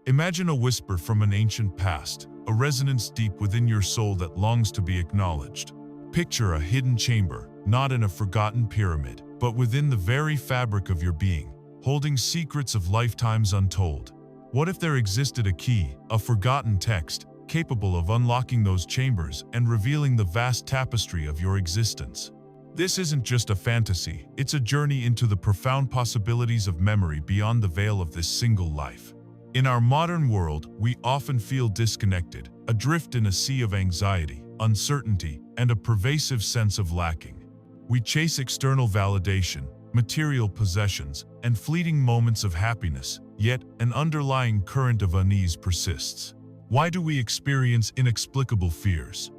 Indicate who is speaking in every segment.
Speaker 1: Imagine a whisper from an ancient past, a resonance deep within your soul that longs to be acknowledged. Picture a hidden chamber, not in a forgotten pyramid, but within the very fabric of your being, holding secrets of lifetimes untold. What if there existed a key, a forgotten text, capable of unlocking those chambers and revealing the vast tapestry of your existence? This isn't just a fantasy, it's a journey into the profound possibilities of memory beyond the veil of this single life. In our modern world, we often feel disconnected, adrift in a sea of anxiety, uncertainty, and a pervasive sense of lacking. We chase external validation, material possessions, and fleeting moments of happiness, yet an underlying current of unease persists. Why do we experience inexplicable fears,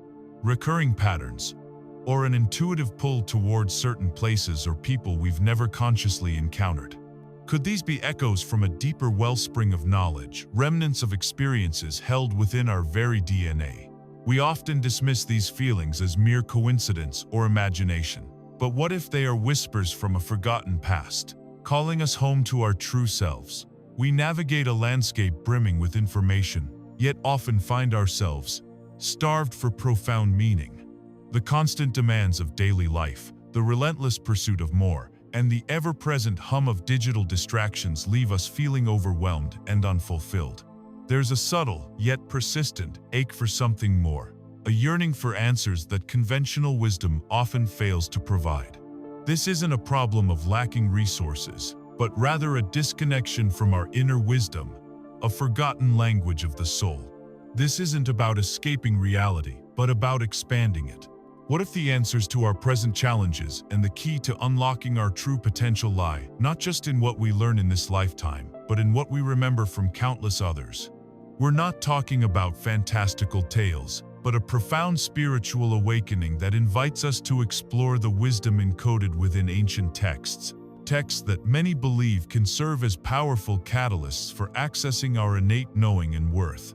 Speaker 1: recurring patterns, or an intuitive pull towards certain places or people we've never consciously encountered? Could these be echoes from a deeper wellspring of knowledge, remnants of experiences held within our very DNA? We often dismiss these feelings as mere coincidence or imagination. But what if they are whispers from a forgotten past, calling us home to our true selves? We navigate a landscape brimming with information, yet often find ourselves starved for profound meaning. The constant demands of daily life, the relentless pursuit of more, and the ever-present hum of digital distractions leave us feeling overwhelmed and unfulfilled. There's a subtle, yet persistent, ache for something more, a yearning for answers that conventional wisdom often fails to provide. This isn't a problem of lacking resources, but rather a disconnection from our inner wisdom, a forgotten language of the soul. This isn't about escaping reality, but about expanding it. What if the answers to our present challenges and the key to unlocking our true potential lie not just in what we learn in this lifetime, but in what we remember from countless others? We're not talking about fantastical tales, but a profound spiritual awakening that invites us to explore the wisdom encoded within ancient texts that many believe can serve as powerful catalysts for accessing our innate knowing and worth.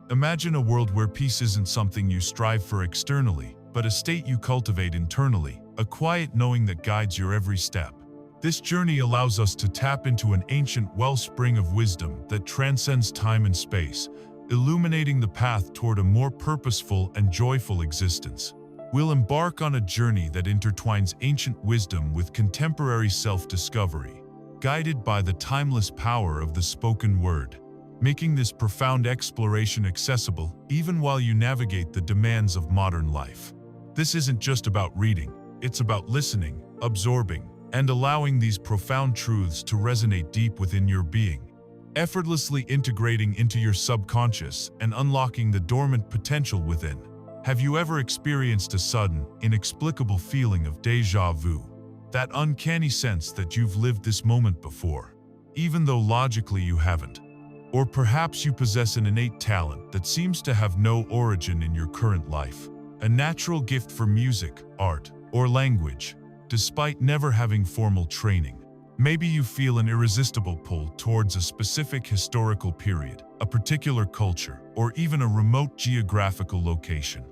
Speaker 1: Imagine a world where peace isn't something you strive for externally, but a state you cultivate internally, a quiet knowing that guides your every step. This journey allows us to tap into an ancient wellspring of wisdom that transcends time and space, illuminating the path toward a more purposeful and joyful existence. We'll embark on a journey that intertwines ancient wisdom with contemporary self-discovery, guided by the timeless power of the spoken word, making this profound exploration accessible even while you navigate the demands of modern life. This isn't just about reading, it's about listening, absorbing, and allowing these profound truths to resonate deep within your being, effortlessly integrating into your subconscious and unlocking the dormant potential within. Have you ever experienced a sudden, inexplicable feeling of déjà vu? That uncanny sense that you've lived this moment before, even though logically you haven't. Or perhaps you possess an innate talent that seems to have no origin in your current life, a natural gift for music, art, or language, despite never having formal training. Maybe you feel an irresistible pull towards a specific historical period, a particular culture, or even a remote geographical location.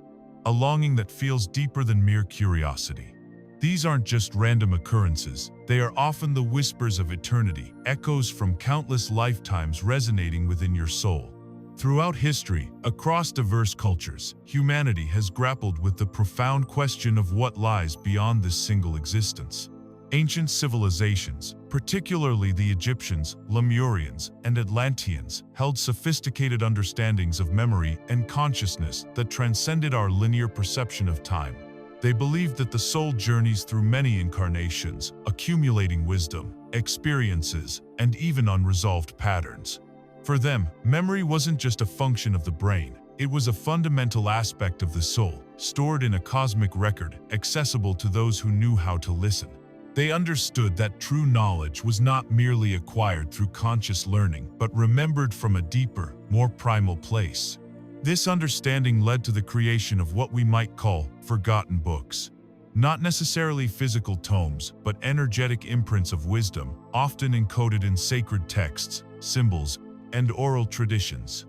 Speaker 1: A longing that feels deeper than mere curiosity. These aren't just random occurrences, they are often the whispers of eternity, echoes from countless lifetimes resonating within your soul. Throughout history, across diverse cultures, humanity has grappled with the profound question of what lies beyond this single existence. Ancient civilizations, particularly the Egyptians, Lemurians, and Atlanteans, held sophisticated understandings of memory and consciousness that transcended our linear perception of time. They believed that the soul journeys through many incarnations, accumulating wisdom, experiences, and even unresolved patterns. For them, memory wasn't just a function of the brain, it was a fundamental aspect of the soul, stored in a cosmic record, accessible to those who knew how to listen. They understood that true knowledge was not merely acquired through conscious learning, but remembered from a deeper, more primal place. This understanding led to the creation of what we might call forgotten books. Not necessarily physical tomes, but energetic imprints of wisdom, often encoded in sacred texts, symbols, and oral traditions.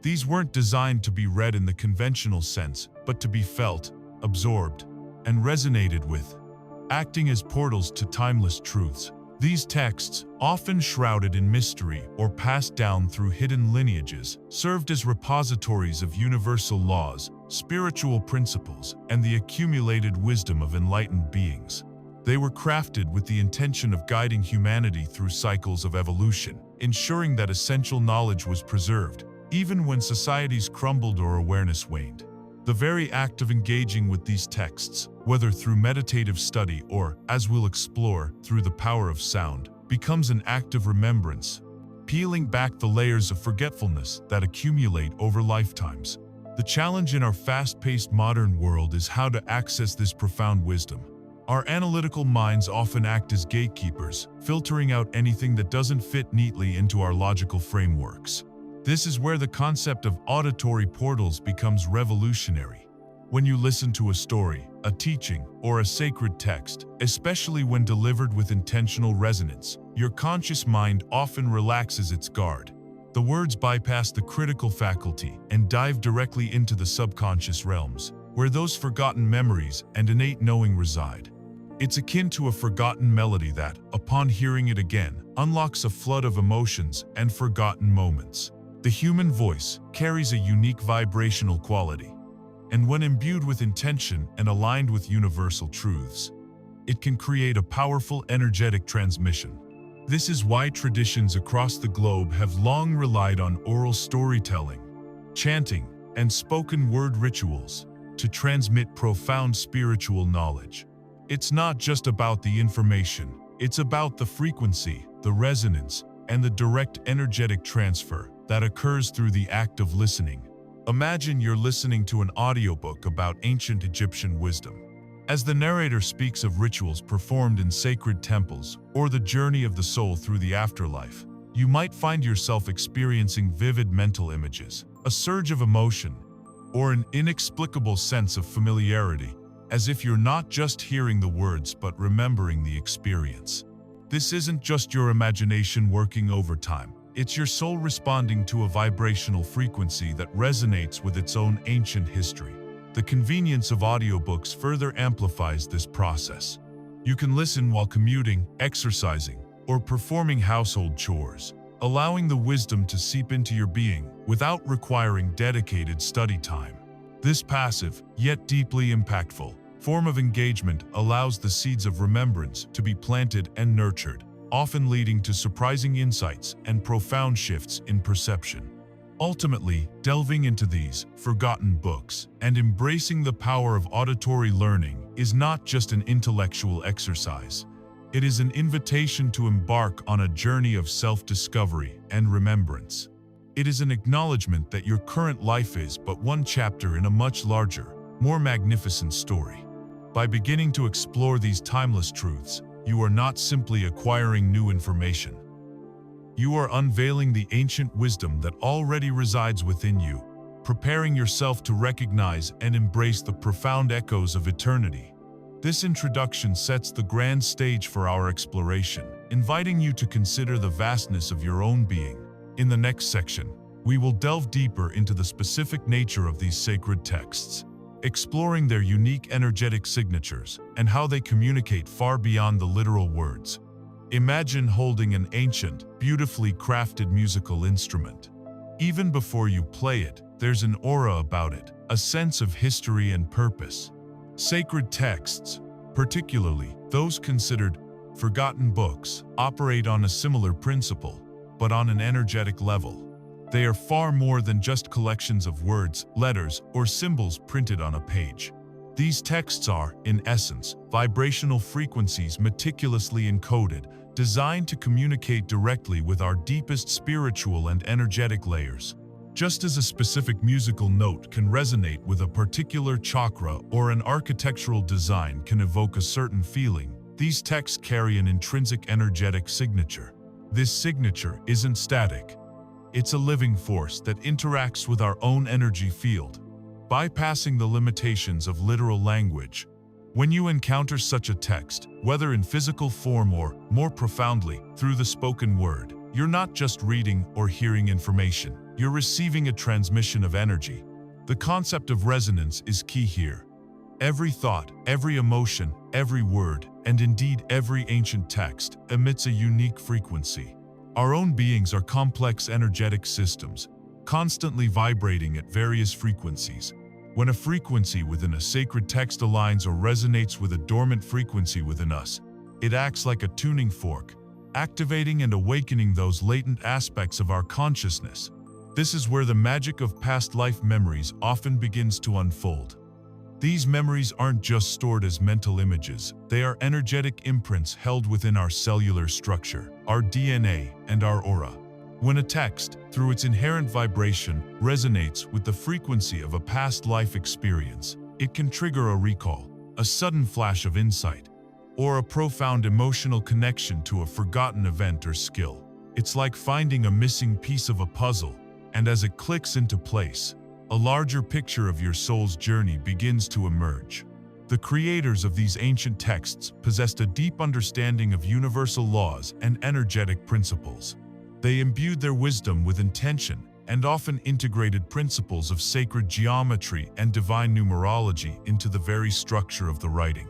Speaker 1: These weren't designed to be read in the conventional sense, but to be felt, absorbed, and resonated with, acting as portals to timeless truths. These texts, often shrouded in mystery or passed down through hidden lineages, served as repositories of universal laws, spiritual principles, and the accumulated wisdom of enlightened beings. They were crafted with the intention of guiding humanity through cycles of evolution, ensuring that essential knowledge was preserved, even when societies crumbled or awareness waned. The very act of engaging with these texts, whether through meditative study or, as we'll explore, through the power of sound, becomes an act of remembrance, peeling back the layers of forgetfulness that accumulate over lifetimes. The challenge in our fast-paced modern world is how to access this profound wisdom. Our analytical minds often act as gatekeepers, filtering out anything that doesn't fit neatly into our logical frameworks. This is where the concept of auditory portals becomes revolutionary. When you listen to a story, a teaching, or a sacred text, especially when delivered with intentional resonance, your conscious mind often relaxes its guard. The words bypass the critical faculty and dive directly into the subconscious realms, where those forgotten memories and innate knowing reside. It's akin to a forgotten melody that, upon hearing it again, unlocks a flood of emotions and forgotten moments. The human voice carries a unique vibrational quality, and when imbued with intention and aligned with universal truths, it can create a powerful energetic transmission. This is why traditions across the globe have long relied on oral storytelling, chanting, and spoken word rituals to transmit profound spiritual knowledge. It's not just about the information, it's about the frequency, the resonance, and the direct energetic transfer that occurs through the act of listening. Imagine you're listening to an audiobook about ancient Egyptian wisdom. As the narrator speaks of rituals performed in sacred temples or the journey of the soul through the afterlife, you might find yourself experiencing vivid mental images, a surge of emotion, or an inexplicable sense of familiarity, as if you're not just hearing the words but remembering the experience. This isn't just your imagination working overtime. It's your soul responding to a vibrational frequency that resonates with its own ancient history. The convenience of audiobooks further amplifies this process. You can listen while commuting, exercising, or performing household chores, allowing the wisdom to seep into your being without requiring dedicated study time. This passive, yet deeply impactful, form of engagement allows the seeds of remembrance to be planted and nurtured, often leading to surprising insights and profound shifts in perception. Ultimately, delving into these forgotten books and embracing the power of auditory learning is not just an intellectual exercise. It is an invitation to embark on a journey of self-discovery and remembrance. It is an acknowledgement that your current life is but one chapter in a much larger, more magnificent story. By beginning to explore these timeless truths, you are not simply acquiring new information. You are unveiling the ancient wisdom that already resides within you, preparing yourself to recognize and embrace the profound echoes of eternity. This introduction sets the grand stage for our exploration, inviting you to consider the vastness of your own being. In the next section, we will delve deeper into the specific nature of these sacred texts, exploring their unique energetic signatures and how they communicate far beyond the literal words. Imagine holding an ancient, beautifully crafted musical instrument. Even before you play it, there's an aura about it, a sense of history and purpose. Sacred texts, particularly those considered forgotten books, operate on a similar principle, but on an energetic level. They are far more than just collections of words, letters, or symbols printed on a page. These texts are, in essence, vibrational frequencies meticulously encoded, designed to communicate directly with our deepest spiritual and energetic layers. Just as a specific musical note can resonate with a particular chakra or an architectural design can evoke a certain feeling, these texts carry an intrinsic energetic signature. This signature isn't static. It's a living force that interacts with our own energy field, bypassing the limitations of literal language. When you encounter such a text, whether in physical form or, more profoundly, through the spoken word, you're not just reading or hearing information, you're receiving a transmission of energy. The concept of resonance is key here. Every thought, every emotion, every word, and indeed every ancient text emits a unique frequency. Our own beings are complex energetic systems, constantly vibrating at various frequencies. When a frequency within a sacred text aligns or resonates with a dormant frequency within us, it acts like a tuning fork, activating and awakening those latent aspects of our consciousness. This is where the magic of past life memories often begins to unfold. These memories aren't just stored as mental images, they are energetic imprints held within our cellular structure, our DNA, and our aura. When a text, through its inherent vibration, resonates with the frequency of a past life experience, it can trigger a recall, a sudden flash of insight, or a profound emotional connection to a forgotten event or skill. It's like finding a missing piece of a puzzle, and as it clicks into place, a larger picture of your soul's journey begins to emerge. The creators of these ancient texts possessed a deep understanding of universal laws and energetic principles. They imbued their wisdom with intention and often integrated principles of sacred geometry and divine numerology into the very structure of the writing.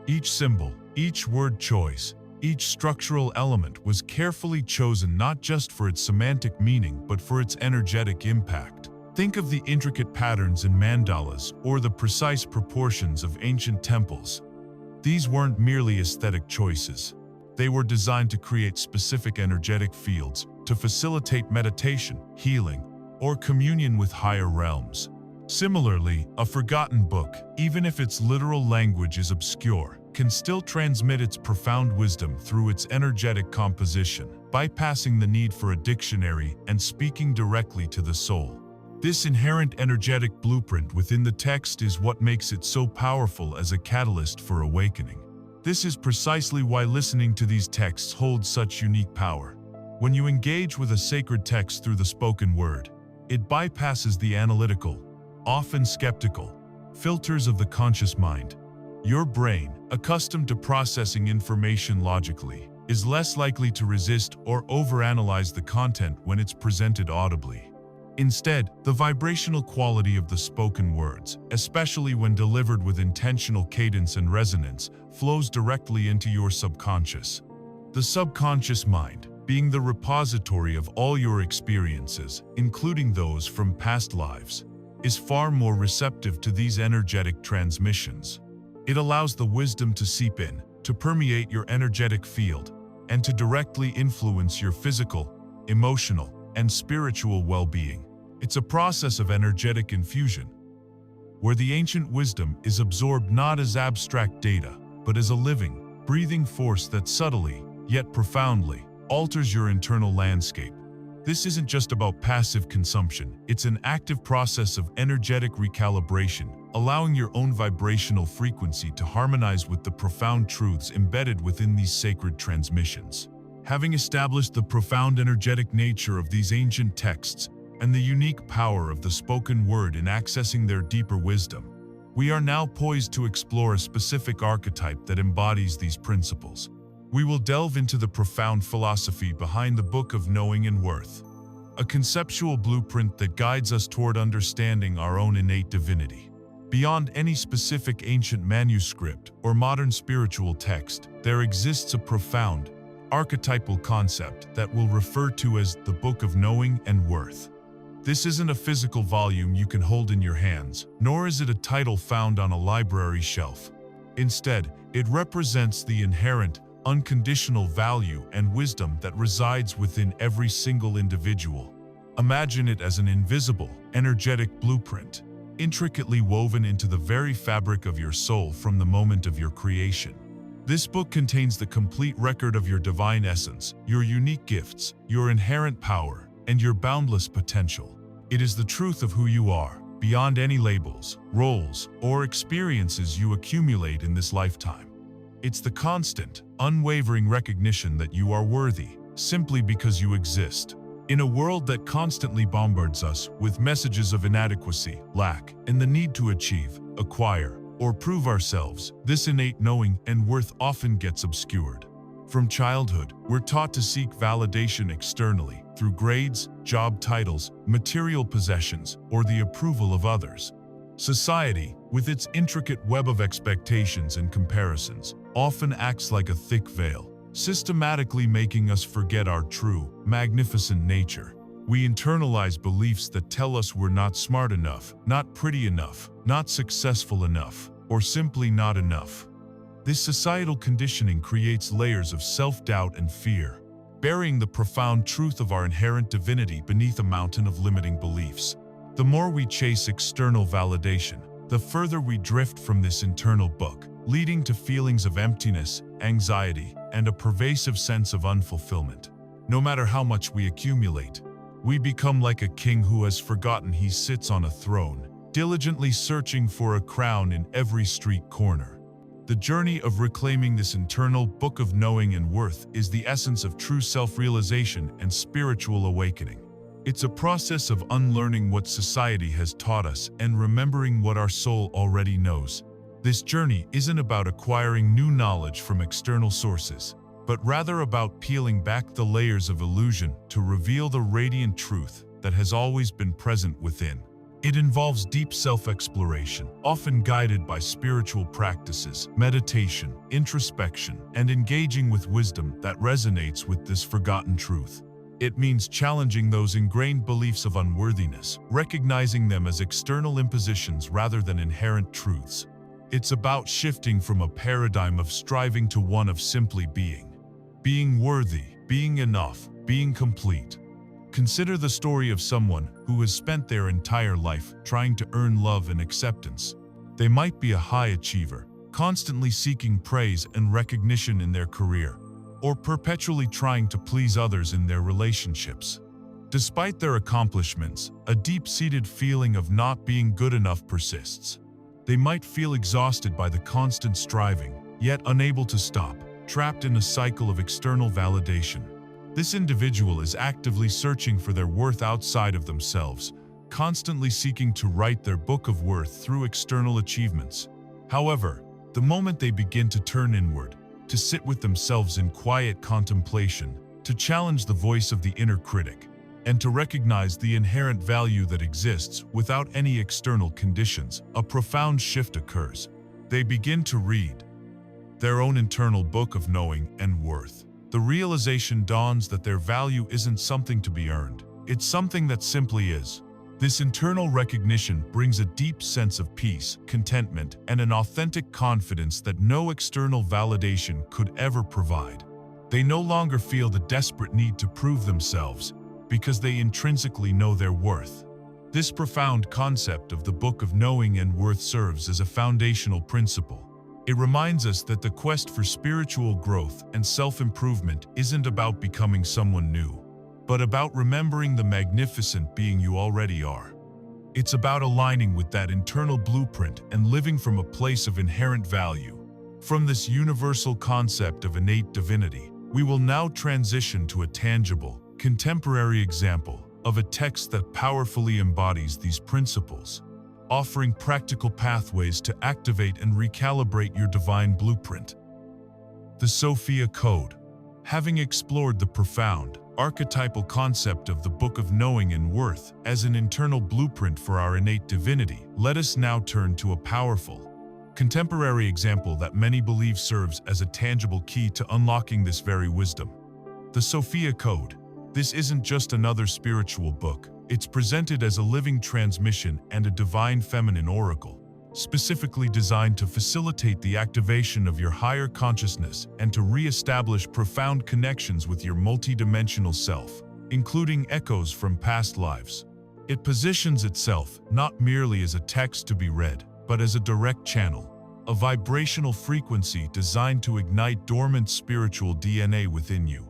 Speaker 1: Each symbol, each word choice, each structural element was carefully chosen not just for its semantic meaning but for its energetic impact. Think of the intricate patterns in mandalas or the precise proportions of ancient temples. These weren't merely aesthetic choices. They were designed to create specific energetic fields to facilitate meditation, healing, or communion with higher realms. Similarly, a forgotten book, even if its literal language is obscure, can still transmit its profound wisdom through its energetic composition, bypassing the need for a dictionary and speaking directly to the soul. This inherent energetic blueprint within the text is what makes it so powerful as a catalyst for awakening. This is precisely why listening to these texts holds such unique power. When you engage with a sacred text through the spoken word, it bypasses the analytical, often skeptical, filters of the conscious mind. Your brain, accustomed to processing information logically, is less likely to resist or overanalyze the content when it's presented audibly. Instead, the vibrational quality of the spoken words, especially when delivered with intentional cadence and resonance, flows directly into your subconscious. The subconscious mind, being the repository of all your experiences, including those from past lives, is far more receptive to these energetic transmissions. It allows the wisdom to seep in, to permeate your energetic field, and to directly influence your physical, emotional, and spiritual well-being. It's a process of energetic infusion, where the ancient wisdom is absorbed not as abstract data, but as a living, breathing force that subtly, yet profoundly, alters your internal landscape. This isn't just about passive consumption, it's an active process of energetic recalibration, allowing your own vibrational frequency to harmonize with the profound truths embedded within these sacred transmissions. Having established the profound energetic nature of these ancient texts and the unique power of the spoken word in accessing their deeper wisdom, we are now poised to explore a specific archetype that embodies these principles. We will delve into the profound philosophy behind the Book of Knowing and Worth, a conceptual blueprint that guides us toward understanding our own innate divinity. Beyond any specific ancient manuscript or modern spiritual text, there exists a profound, archetypal concept that we'll refer to as the Book of Knowing and Worth. This isn't a physical volume you can hold in your hands, nor is it a title found on a library shelf. Instead, it represents the inherent, unconditional value and wisdom that resides within every single individual. Imagine it as an invisible, energetic blueprint, intricately woven into the very fabric of your soul from the moment of your creation. This book contains the complete record of your divine essence, your unique gifts, your inherent power, and your boundless potential. It is the truth of who you are, beyond any labels, roles, or experiences you accumulate in this lifetime. It's the constant, unwavering recognition that you are worthy, simply because you exist. In a world that constantly bombards us with messages of inadequacy, lack, and the need to achieve, acquire, or prove ourselves, this innate knowing and worth often gets obscured. From childhood, we're taught to seek validation externally, through grades, job titles, material possessions, or the approval of others. Society, with its intricate web of expectations and comparisons, often acts like a thick veil, systematically making us forget our true, magnificent nature. We internalize beliefs that tell us we're not smart enough, not pretty enough, not successful enough, or simply not enough. This societal conditioning creates layers of self-doubt and fear, burying the profound truth of our inherent divinity beneath a mountain of limiting beliefs. The more we chase external validation, the further we drift from this internal book, leading to feelings of emptiness, anxiety, and a pervasive sense of unfulfillment. No matter how much we accumulate, we become like a king who has forgotten he sits on a throne, diligently searching for a crown in every street corner. The journey of reclaiming this internal book of knowing and worth is the essence of true self-realization and spiritual awakening. It's a process of unlearning what society has taught us and remembering what our soul already knows. This journey isn't about acquiring new knowledge from external sources, but rather about peeling back the layers of illusion to reveal the radiant truth that has always been present within. It involves deep self-exploration, often guided by spiritual practices, meditation, introspection, and engaging with wisdom that resonates with this forgotten truth. It means challenging those ingrained beliefs of unworthiness, recognizing them as external impositions rather than inherent truths. It's about shifting from a paradigm of striving to one of simply being worthy, being enough, being complete. Consider the story of someone who has spent their entire life trying to earn love and acceptance. They might be a high achiever, constantly seeking praise and recognition in their career, or perpetually trying to please others in their relationships. Despite their accomplishments, a deep-seated feeling of not being good enough persists. They might feel exhausted by the constant striving, yet unable to stop, trapped in a cycle of external validation. This individual is actively searching for their worth outside of themselves, constantly seeking to write their book of worth through external achievements. However, the moment they begin to turn inward, to sit with themselves in quiet contemplation, to challenge the voice of the inner critic, and to recognize the inherent value that exists without any external conditions, a profound shift occurs. They begin to read their own internal book of knowing and worth. The realization dawns that their value isn't something to be earned. It's something that simply is. This internal recognition brings a deep sense of peace, contentment, and an authentic confidence that no external validation could ever provide. They no longer feel the desperate need to prove themselves because they intrinsically know their worth. This profound concept of the book of knowing and worth serves as a foundational principle. It reminds us that the quest for spiritual growth and self-improvement isn't about becoming someone new, but about remembering the magnificent being you already are. It's about aligning with that internal blueprint and living from a place of inherent value. From this universal concept of innate divinity, we will now transition to a tangible, contemporary example of a text that powerfully embodies these principles, offering practical pathways to activate and recalibrate your divine blueprint. The Sophia Code. Having explored the profound, archetypal concept of the Book of Knowing and Worth as an internal blueprint for our innate divinity, let us now turn to a powerful, contemporary example that many believe serves as a tangible key to unlocking this very wisdom. The Sophia Code. This isn't just another spiritual book. It's presented as a living transmission and a divine feminine oracle, specifically designed to facilitate the activation of your higher consciousness and to re-establish profound connections with your multidimensional self, including echoes from past lives. It positions itself not merely as a text to be read, but as a direct channel, a vibrational frequency designed to ignite dormant spiritual DNA within you.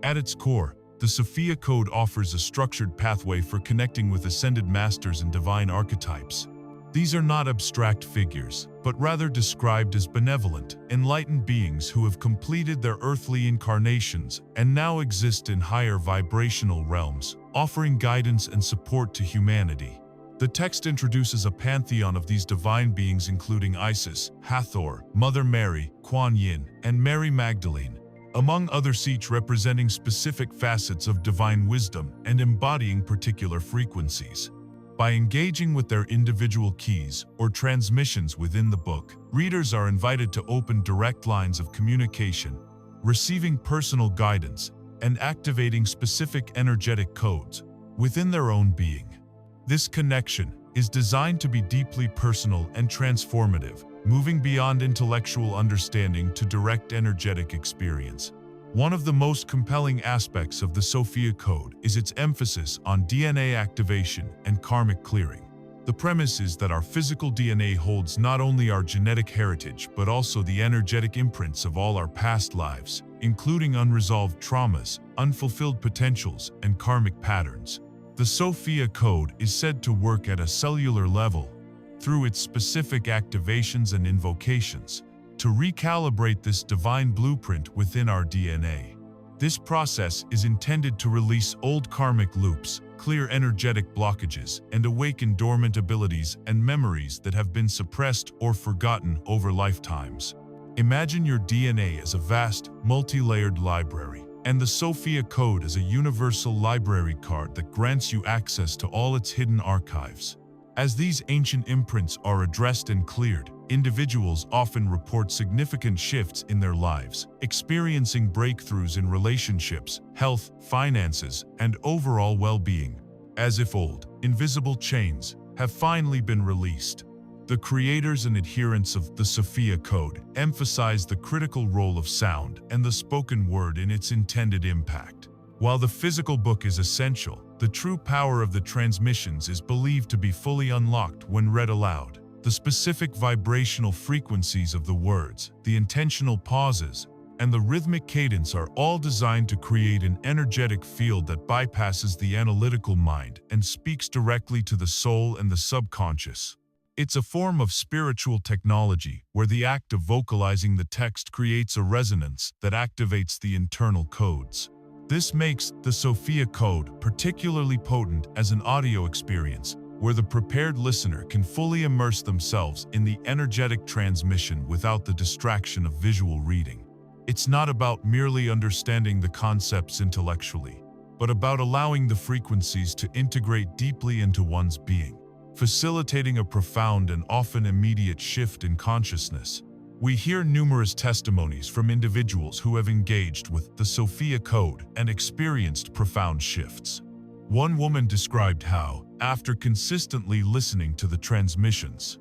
Speaker 1: At its core, the Sophia Code offers a structured pathway for connecting with ascended masters and divine archetypes. These are not abstract figures, but rather described as benevolent, enlightened beings who have completed their earthly incarnations and now exist in higher vibrational realms, offering guidance and support to humanity. The text introduces a pantheon of these divine beings including Isis, Hathor, Mother Mary, Kuan Yin, and Mary Magdalene, among others, each representing specific facets of divine wisdom and embodying particular frequencies. By engaging with their individual keys or transmissions within the book, readers are invited to open direct lines of communication, receiving personal guidance, and activating specific energetic codes within their own being. This connection is designed to be deeply personal and transformative, moving beyond intellectual understanding to direct energetic experience. One of the most compelling aspects of the Sophia Code is its emphasis on DNA activation and karmic clearing. The premise is that our physical DNA holds not only our genetic heritage but also the energetic imprints of all our past lives, including unresolved traumas, unfulfilled potentials, and karmic patterns. The Sophia Code is said to work at a cellular level through its specific activations and invocations to recalibrate this divine blueprint within our DNA. This process is intended to release old karmic loops, clear energetic blockages, and awaken dormant abilities and memories that have been suppressed or forgotten over lifetimes. Imagine your DNA as a vast, multi-layered library, and the Sophia Code as a universal library card that grants you access to all its hidden archives. As these ancient imprints are addressed and cleared, individuals often report significant shifts in their lives, experiencing breakthroughs in relationships, health, finances, and overall well-being, as if old, invisible chains have finally been released. The creators and adherents of the Sophia Code emphasize the critical role of sound and the spoken word in its intended impact. While the physical book is essential, the true power of the transmissions is believed to be fully unlocked when read aloud. The specific vibrational frequencies of the words, the intentional pauses, and the rhythmic cadence are all designed to create an energetic field that bypasses the analytical mind and speaks directly to the soul and the subconscious. It's a form of spiritual technology where the act of vocalizing the text creates a resonance that activates the internal codes. This makes the Sophia Code particularly potent as an audio experience, where the prepared listener can fully immerse themselves in the energetic transmission without the distraction of visual reading. It's not about merely understanding the concepts intellectually, but about allowing the frequencies to integrate deeply into one's being, facilitating a profound and often immediate shift in consciousness. We hear numerous testimonies from individuals who have engaged with the Sophia Code and experienced profound shifts. One woman described how, after consistently listening to the transmissions,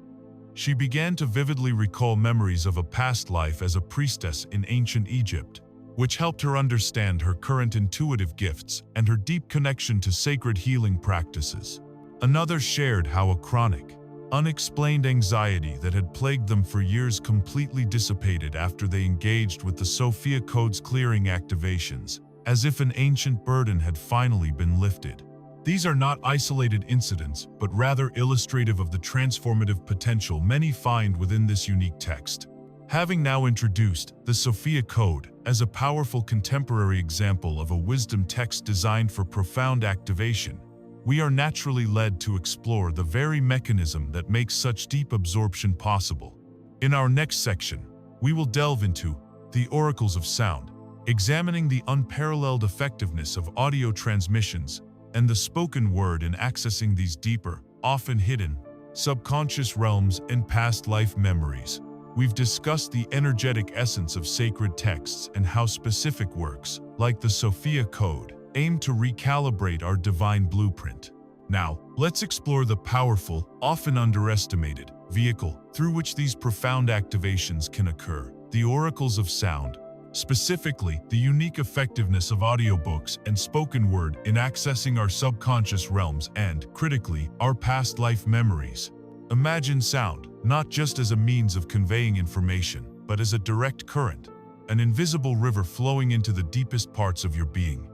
Speaker 1: she began to vividly recall memories of a past life as a priestess in ancient Egypt, which helped her understand her current intuitive gifts and her deep connection to sacred healing practices. Another shared how a chronic, unexplained anxiety that had plagued them for years completely dissipated after they engaged with the Sophia Code's clearing activations, as if an ancient burden had finally been lifted. These are not isolated incidents, but rather illustrative of the transformative potential many find within this unique text. Having now introduced the Sophia Code as a powerful contemporary example of a wisdom text designed for profound activation, we are naturally led to explore the very mechanism that makes such deep absorption possible. In our next section, we will delve into the oracles of sound, examining the unparalleled effectiveness of audio transmissions and the spoken word in accessing these deeper, often hidden, subconscious realms and past life memories. We've discussed the energetic essence of sacred texts and how specific works, like the Sophia Code, aim to recalibrate our divine blueprint. Now, let's explore the powerful, often underestimated, vehicle through which these profound activations can occur, the oracles of sound. Specifically, the unique effectiveness of audiobooks and spoken word in accessing our subconscious realms and, critically, our past life memories. Imagine sound, not just as a means of conveying information, but as a direct current, an invisible river flowing into the deepest parts of your being.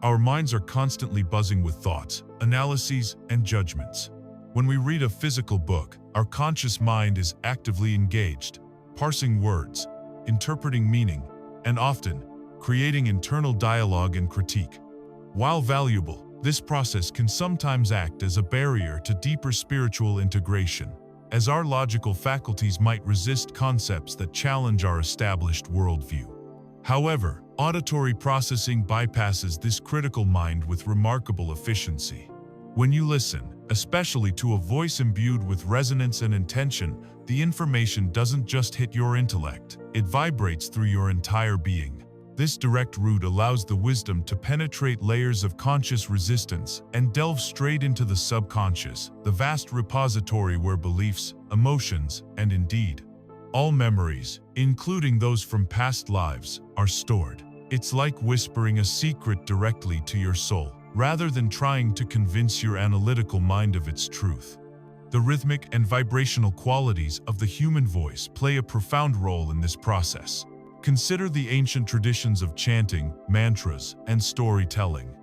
Speaker 1: Our minds are constantly buzzing with thoughts, analyses, and judgments. When we read a physical book, our conscious mind is actively engaged, parsing words, interpreting meaning, and often creating internal dialogue and critique. While valuable, this process can sometimes act as a barrier to deeper spiritual integration, as our logical faculties might resist concepts that challenge our established worldview. However, auditory processing bypasses this critical mind with remarkable efficiency. When you listen, Especially to a voice imbued with resonance and intention, the information doesn't just hit your intellect, it vibrates through your entire being. This direct route allows the wisdom to penetrate layers of conscious resistance and delve straight into the subconscious, the vast repository where beliefs, emotions, and indeed, all memories, including those from past lives, are stored. It's like whispering a secret directly to your soul, rather than trying to convince your analytical mind of its truth. The rhythmic and vibrational qualities of the human voice play a profound role in this process. Consider the ancient traditions of chanting, mantras, and storytelling.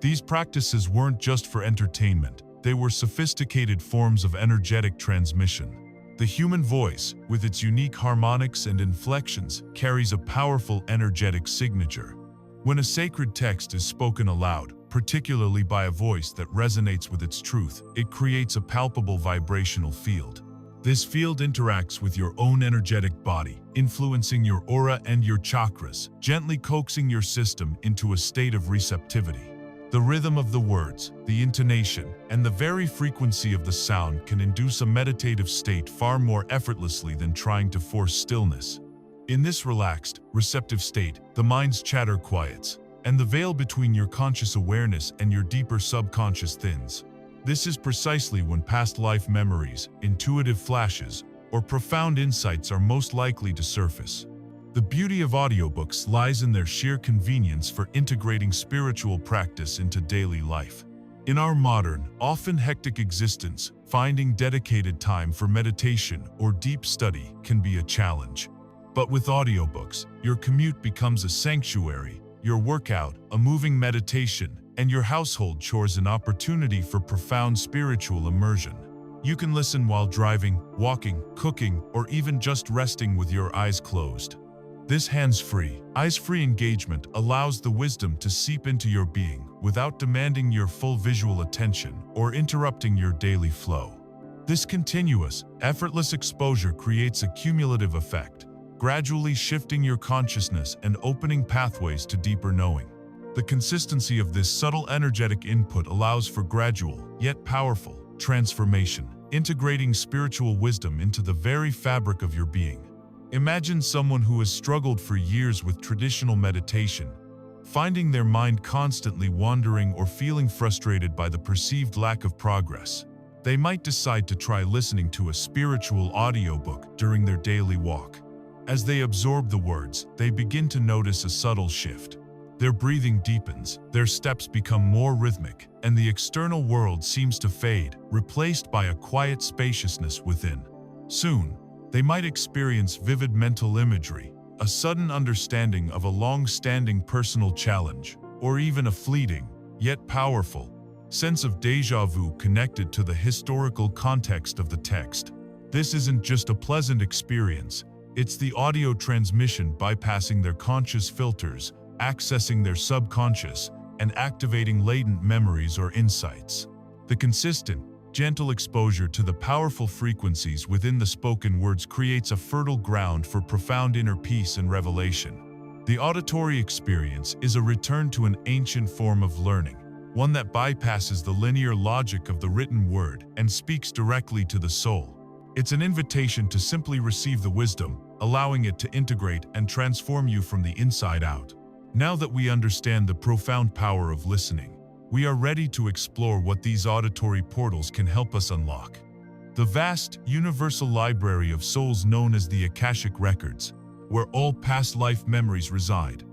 Speaker 1: These practices weren't just for entertainment, they were sophisticated forms of energetic transmission. The human voice, with its unique harmonics and inflections, carries a powerful energetic signature. When a sacred text is spoken aloud, particularly by a voice that resonates with its truth, it creates a palpable vibrational field. This field interacts with your own energetic body, influencing your aura and your chakras, gently coaxing your system into a state of receptivity. The rhythm of the words, the intonation, and the very frequency of the sound can induce a meditative state far more effortlessly than trying to force stillness. In this relaxed, receptive state, the mind's chatter quiets, and the veil between your conscious awareness and your deeper subconscious thins. This is precisely when past life memories, intuitive flashes, or profound insights are most likely to surface. The beauty of audiobooks lies in their sheer convenience for integrating spiritual practice into daily life. In our modern, often hectic existence, finding dedicated time for meditation or deep study can be a challenge. But with audiobooks, your commute becomes a sanctuary, your workout, a moving meditation, and your household chores an opportunity for profound spiritual immersion. You can listen while driving, walking, cooking, or even just resting with your eyes closed. This hands-free, eyes-free engagement allows the wisdom to seep into your being without demanding your full visual attention or interrupting your daily flow. This continuous, effortless exposure creates a cumulative effect, gradually shifting your consciousness and opening pathways to deeper knowing. The consistency of this subtle energetic input allows for gradual, yet powerful, transformation, integrating spiritual wisdom into the very fabric of your being. Imagine someone who has struggled for years with traditional meditation, finding their mind constantly wandering or feeling frustrated by the perceived lack of progress. They might decide to try listening to a spiritual audiobook during their daily walk. As they absorb the words, they begin to notice a subtle shift. Their breathing deepens, their steps become more rhythmic, and the external world seems to fade, replaced by a quiet spaciousness within. Soon, they might experience vivid mental imagery, a sudden understanding of a long-standing personal challenge, or even a fleeting, yet powerful, sense of déjà vu connected to the historical context of the text. This isn't just a pleasant experience, it's the audio transmission bypassing their conscious filters, accessing their subconscious, and activating latent memories or insights. The consistent, gentle exposure to the powerful frequencies within the spoken words creates a fertile ground for profound inner peace and revelation. The auditory experience is a return to an ancient form of learning, one that bypasses the linear logic of the written word and speaks directly to the soul. It's an invitation to simply receive the wisdom, allowing it to integrate and transform you from the inside out. Now that we understand the profound power of listening, we are ready to explore what these auditory portals can help us unlock. The vast, universal library of souls known as the Akashic Records, where all past life memories reside.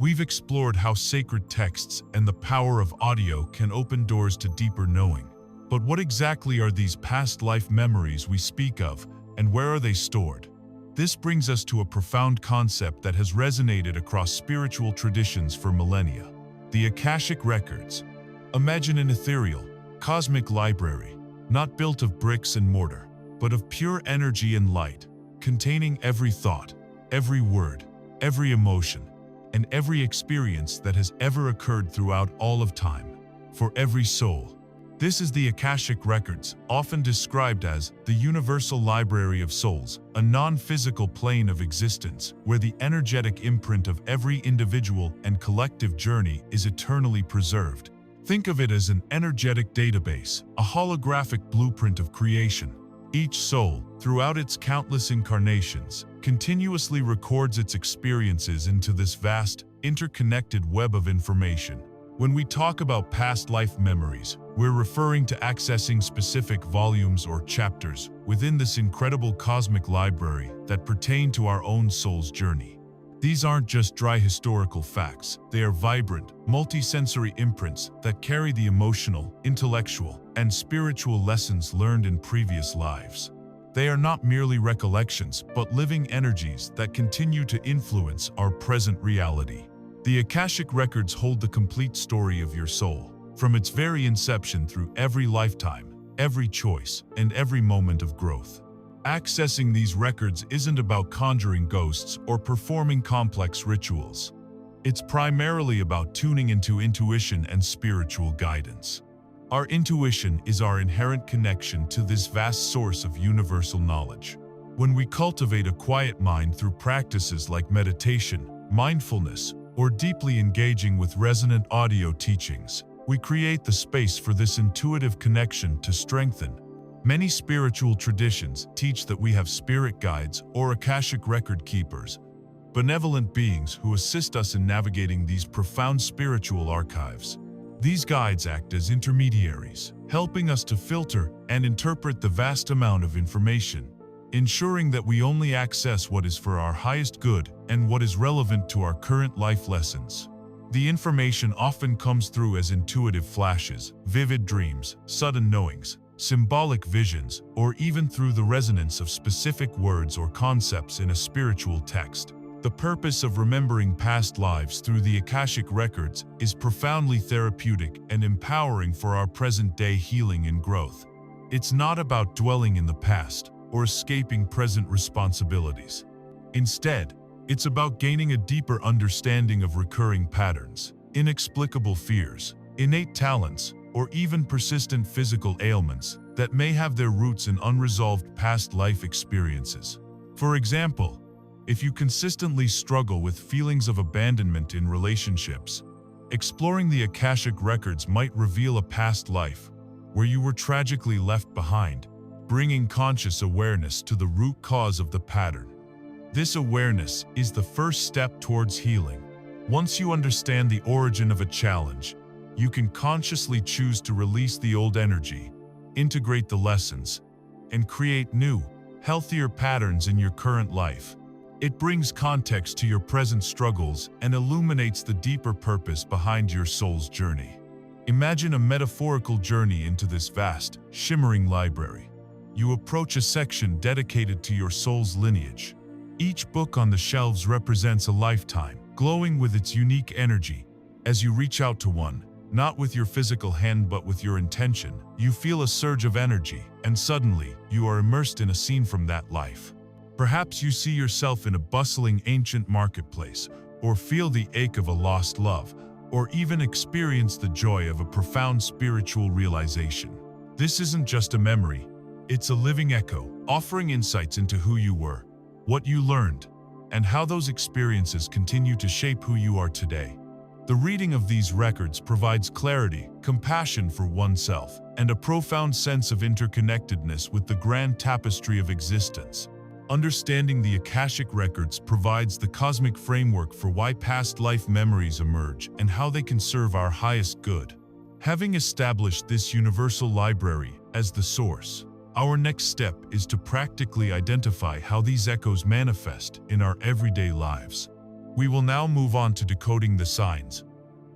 Speaker 1: We've explored how sacred texts and the power of audio can open doors to deeper knowing. But what exactly are these past life memories we speak of, and where are they stored? This brings us to a profound concept that has resonated across spiritual traditions for millennia: the Akashic Records. Imagine an ethereal, cosmic library, not built of bricks and mortar, but of pure energy and light, containing every thought, every word, every emotion, and every experience that has ever occurred throughout all of time, for every soul. This is the Akashic Records, often described as the Universal Library of Souls, a non-physical plane of existence where the energetic imprint of every individual and collective journey is eternally preserved. Think of it as an energetic database, a holographic blueprint of creation. Each soul, throughout its countless incarnations, continuously records its experiences into this vast, interconnected web of information. When we talk about past life memories, we're referring to accessing specific volumes or chapters within this incredible cosmic library that pertain to our own soul's journey. These aren't just dry historical facts, they are vibrant, multisensory imprints that carry the emotional, intellectual, and spiritual lessons learned in previous lives. They are not merely recollections, but living energies that continue to influence our present reality. The Akashic Records hold the complete story of your soul, from its very inception through every lifetime, every choice, and every moment of growth. Accessing these records isn't about conjuring ghosts or performing complex rituals. It's primarily about tuning into intuition and spiritual guidance. Our intuition is our inherent connection to this vast source of universal knowledge. When we cultivate a quiet mind through practices like meditation, mindfulness, or deeply engaging with resonant audio teachings, we create the space for this intuitive connection to strengthen. Many spiritual traditions teach that we have spirit guides or Akashic record keepers, benevolent beings who assist us in navigating these profound spiritual archives. These guides act as intermediaries, helping us to filter and interpret the vast amount of information, ensuring that we only access what is for our highest good and what is relevant to our current life lessons. The information often comes through as intuitive flashes, vivid dreams, sudden knowings, symbolic visions, or even through the resonance of specific words or concepts in a spiritual text. The purpose of remembering past lives through the Akashic Records is profoundly therapeutic and empowering for our present-day healing and growth. It's not about dwelling in the past or escaping present responsibilities. Instead, it's about gaining a deeper understanding of recurring patterns, inexplicable fears, innate talents, or even persistent physical ailments that may have their roots in unresolved past life experiences. For example, if you consistently struggle with feelings of abandonment in relationships, exploring the Akashic Records might reveal a past life where you were tragically left behind, bringing conscious awareness to the root cause of the pattern. This awareness is the first step towards healing. Once you understand the origin of a challenge, you can consciously choose to release the old energy, integrate the lessons, and create new, healthier patterns in your current life. It brings context to your present struggles and illuminates the deeper purpose behind your soul's journey. Imagine a metaphorical journey into this vast, shimmering library. You approach a section dedicated to your soul's lineage. Each book on the shelves represents a lifetime, glowing with its unique energy. As you reach out to one, not with your physical hand but with your intention, you feel a surge of energy, and suddenly, you are immersed in a scene from that life. Perhaps you see yourself in a bustling ancient marketplace, or feel the ache of a lost love, or even experience the joy of a profound spiritual realization. This isn't just a memory, it's a living echo, offering insights into who you were, what you learned, and how those experiences continue to shape who you are today. The reading of these records provides clarity, compassion for oneself, and a profound sense of interconnectedness with the grand tapestry of existence. Understanding the Akashic Records provides the cosmic framework for why past life memories emerge and how they can serve our highest good. Having established this universal library as the source, our next step is to practically identify how these echoes manifest in our everyday lives. We will now move on to decoding the signs,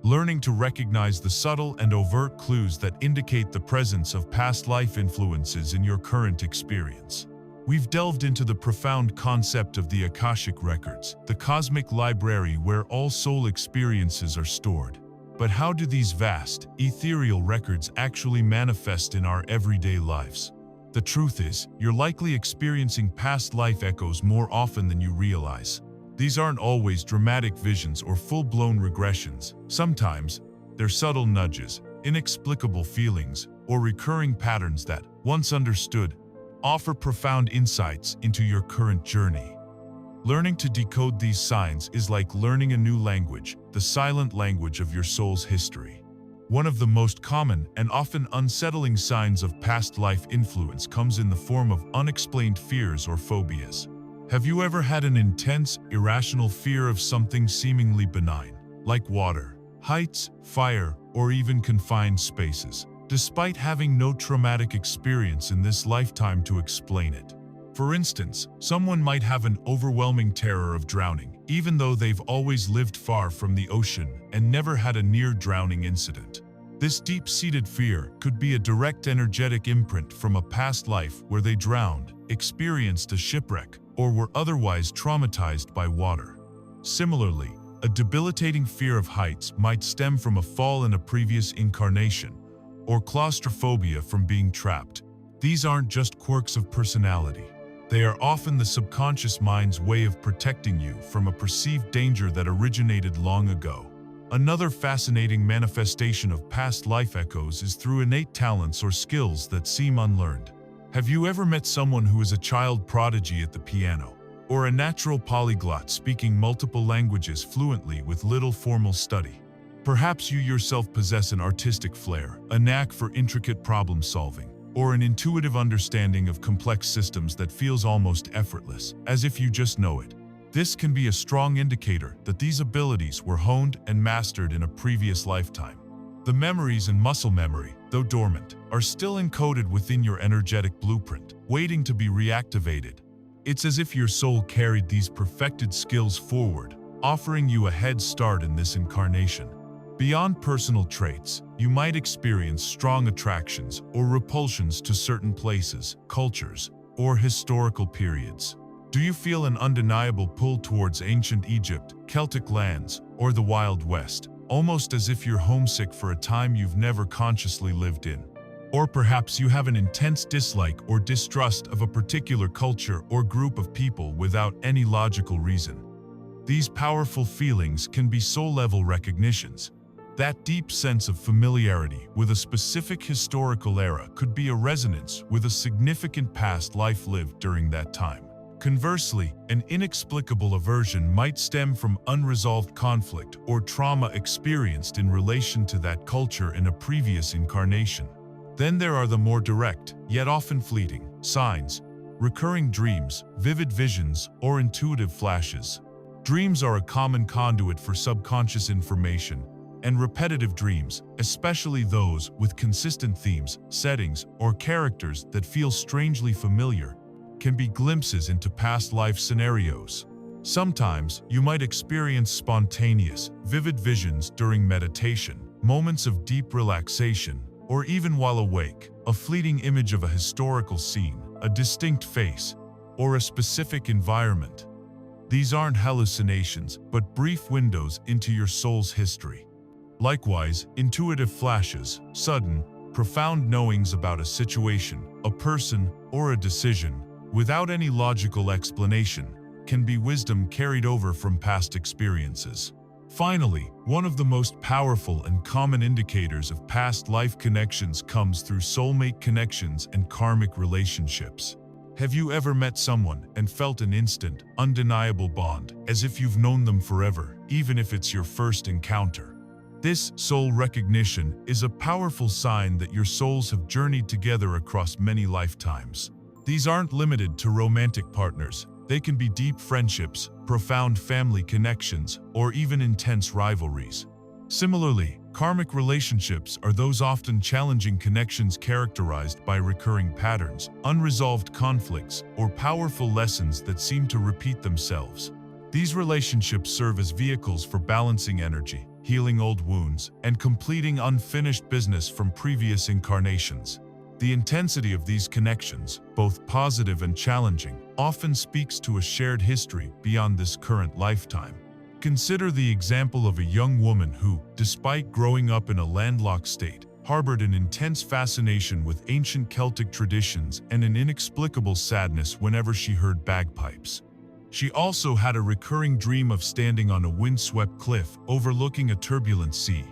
Speaker 1: learning to recognize the subtle and overt clues that indicate the presence of past life influences in your current experience. We've delved into the profound concept of the Akashic Records, the cosmic library where all soul experiences are stored. But how do these vast, ethereal records actually manifest in our everyday lives? The truth is, you're likely experiencing past life echoes more often than you realize. These aren't always dramatic visions or full-blown regressions. Sometimes, they're subtle nudges, inexplicable feelings, or recurring patterns that, once understood, offer profound insights into your current journey. Learning to decode these signs is like learning a new language, the silent language of your soul's history. One of the most common and often unsettling signs of past life influence comes in the form of unexplained fears or phobias. Have you ever had an intense, irrational fear of something seemingly benign, like water, heights, fire, or even confined spaces, despite having no traumatic experience in this lifetime to explain it? For instance, someone might have an overwhelming terror of drowning, even though they've always lived far from the ocean and never had a near-drowning incident. This deep-seated fear could be a direct energetic imprint from a past life where they drowned, experienced a shipwreck, or were otherwise traumatized by water. Similarly, a debilitating fear of heights might stem from a fall in a previous incarnation, or claustrophobia from being trapped. These aren't just quirks of personality. They are often the subconscious mind's way of protecting you from a perceived danger that originated long ago. Another fascinating manifestation of past life echoes is through innate talents or skills that seem unlearned. Have you ever met someone who is a child prodigy at the piano, or a natural polyglot speaking multiple languages fluently with little formal study? Perhaps you yourself possess an artistic flair, a knack for intricate problem solving, or an intuitive understanding of complex systems that feels almost effortless, as if you just know it. This can be a strong indicator that these abilities were honed and mastered in a previous lifetime. The memories and muscle memory, though dormant, are still encoded within your energetic blueprint, waiting to be reactivated. It's as if your soul carried these perfected skills forward, offering you a head start in this incarnation. Beyond personal traits, you might experience strong attractions or repulsions to certain places, cultures, or historical periods. Do you feel an undeniable pull towards ancient Egypt, Celtic lands, or the Wild West, almost as if you're homesick for a time you've never consciously lived in? Or perhaps you have an intense dislike or distrust of a particular culture or group of people without any logical reason. These powerful feelings can be soul-level recognitions. That deep sense of familiarity with a specific historical era could be a resonance with a significant past life lived during that time. Conversely, an inexplicable aversion might stem from unresolved conflict or trauma experienced in relation to that culture in a previous incarnation. Then there are the more direct, yet often fleeting, signs: recurring dreams, vivid visions, or intuitive flashes. Dreams are a common conduit for subconscious information, and repetitive dreams, especially those with consistent themes, settings, or characters that feel strangely familiar, can be glimpses into past life scenarios. Sometimes, you might experience spontaneous, vivid visions during meditation, moments of deep relaxation, or even while awake, a fleeting image of a historical scene, a distinct face, or a specific environment. These aren't hallucinations, but brief windows into your soul's history. Likewise, intuitive flashes, sudden, profound knowings about a situation, a person, or a decision, without any logical explanation, can be wisdom carried over from past experiences. Finally, one of the most powerful and common indicators of past life connections comes through soulmate connections and karmic relationships. Have you ever met someone and felt an instant, undeniable bond, as if you've known them forever, even if it's your first encounter? This soul recognition is a powerful sign that your souls have journeyed together across many lifetimes. These aren't limited to romantic partners. They can be deep friendships, profound family connections, or even intense rivalries. Similarly, karmic relationships are those often challenging connections characterized by recurring patterns, unresolved conflicts, or powerful lessons that seem to repeat themselves. These relationships serve as vehicles for balancing energy, healing old wounds, and completing unfinished business from previous incarnations. The intensity of these connections, both positive and challenging, often speaks to a shared history beyond this current lifetime. Consider the example of a young woman who, despite growing up in a landlocked state, harbored an intense fascination with ancient Celtic traditions and an inexplicable sadness whenever she heard bagpipes. She also had a recurring dream of standing on a windswept cliff overlooking a turbulent sea,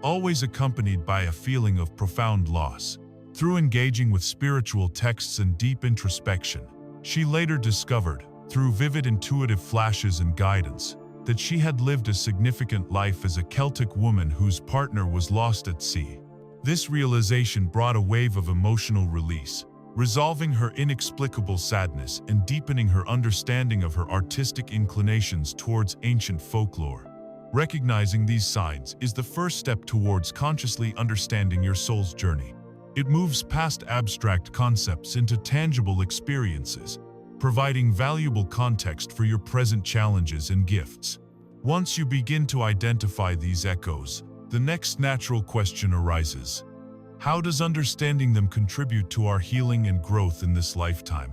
Speaker 1: always accompanied by a feeling of profound loss. Through engaging with spiritual texts and deep introspection, she later discovered, through vivid intuitive flashes and guidance, that she had lived a significant life as a Celtic woman whose partner was lost at sea. This realization brought a wave of emotional release, resolving her inexplicable sadness and deepening her understanding of her artistic inclinations towards ancient folklore. Recognizing these signs is the first step towards consciously understanding your soul's journey. It moves past abstract concepts into tangible experiences, providing valuable context for your present challenges and gifts. Once you begin to identify these echoes, the next natural question arises. How does understanding them contribute to our healing and growth in this lifetime?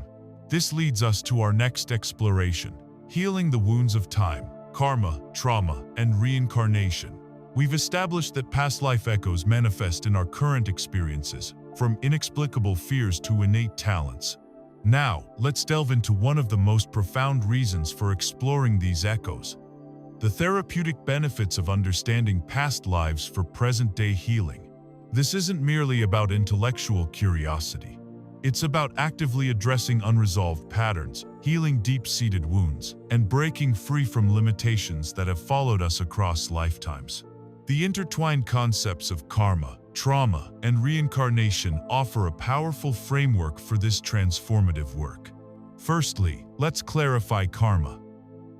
Speaker 1: This leads us to our next exploration: healing the wounds of time, karma, trauma, and reincarnation. We've established that past life echoes manifest in our current experiences, from inexplicable fears to innate talents. Now, let's delve into one of the most profound reasons for exploring these echoes: the therapeutic benefits of understanding past lives for present-day healing. This isn't merely about intellectual curiosity. It's about actively addressing unresolved patterns, healing deep-seated wounds, and breaking free from limitations that have followed us across lifetimes. The intertwined concepts of karma, trauma, and reincarnation offer a powerful framework for this transformative work. Firstly, let's clarify karma.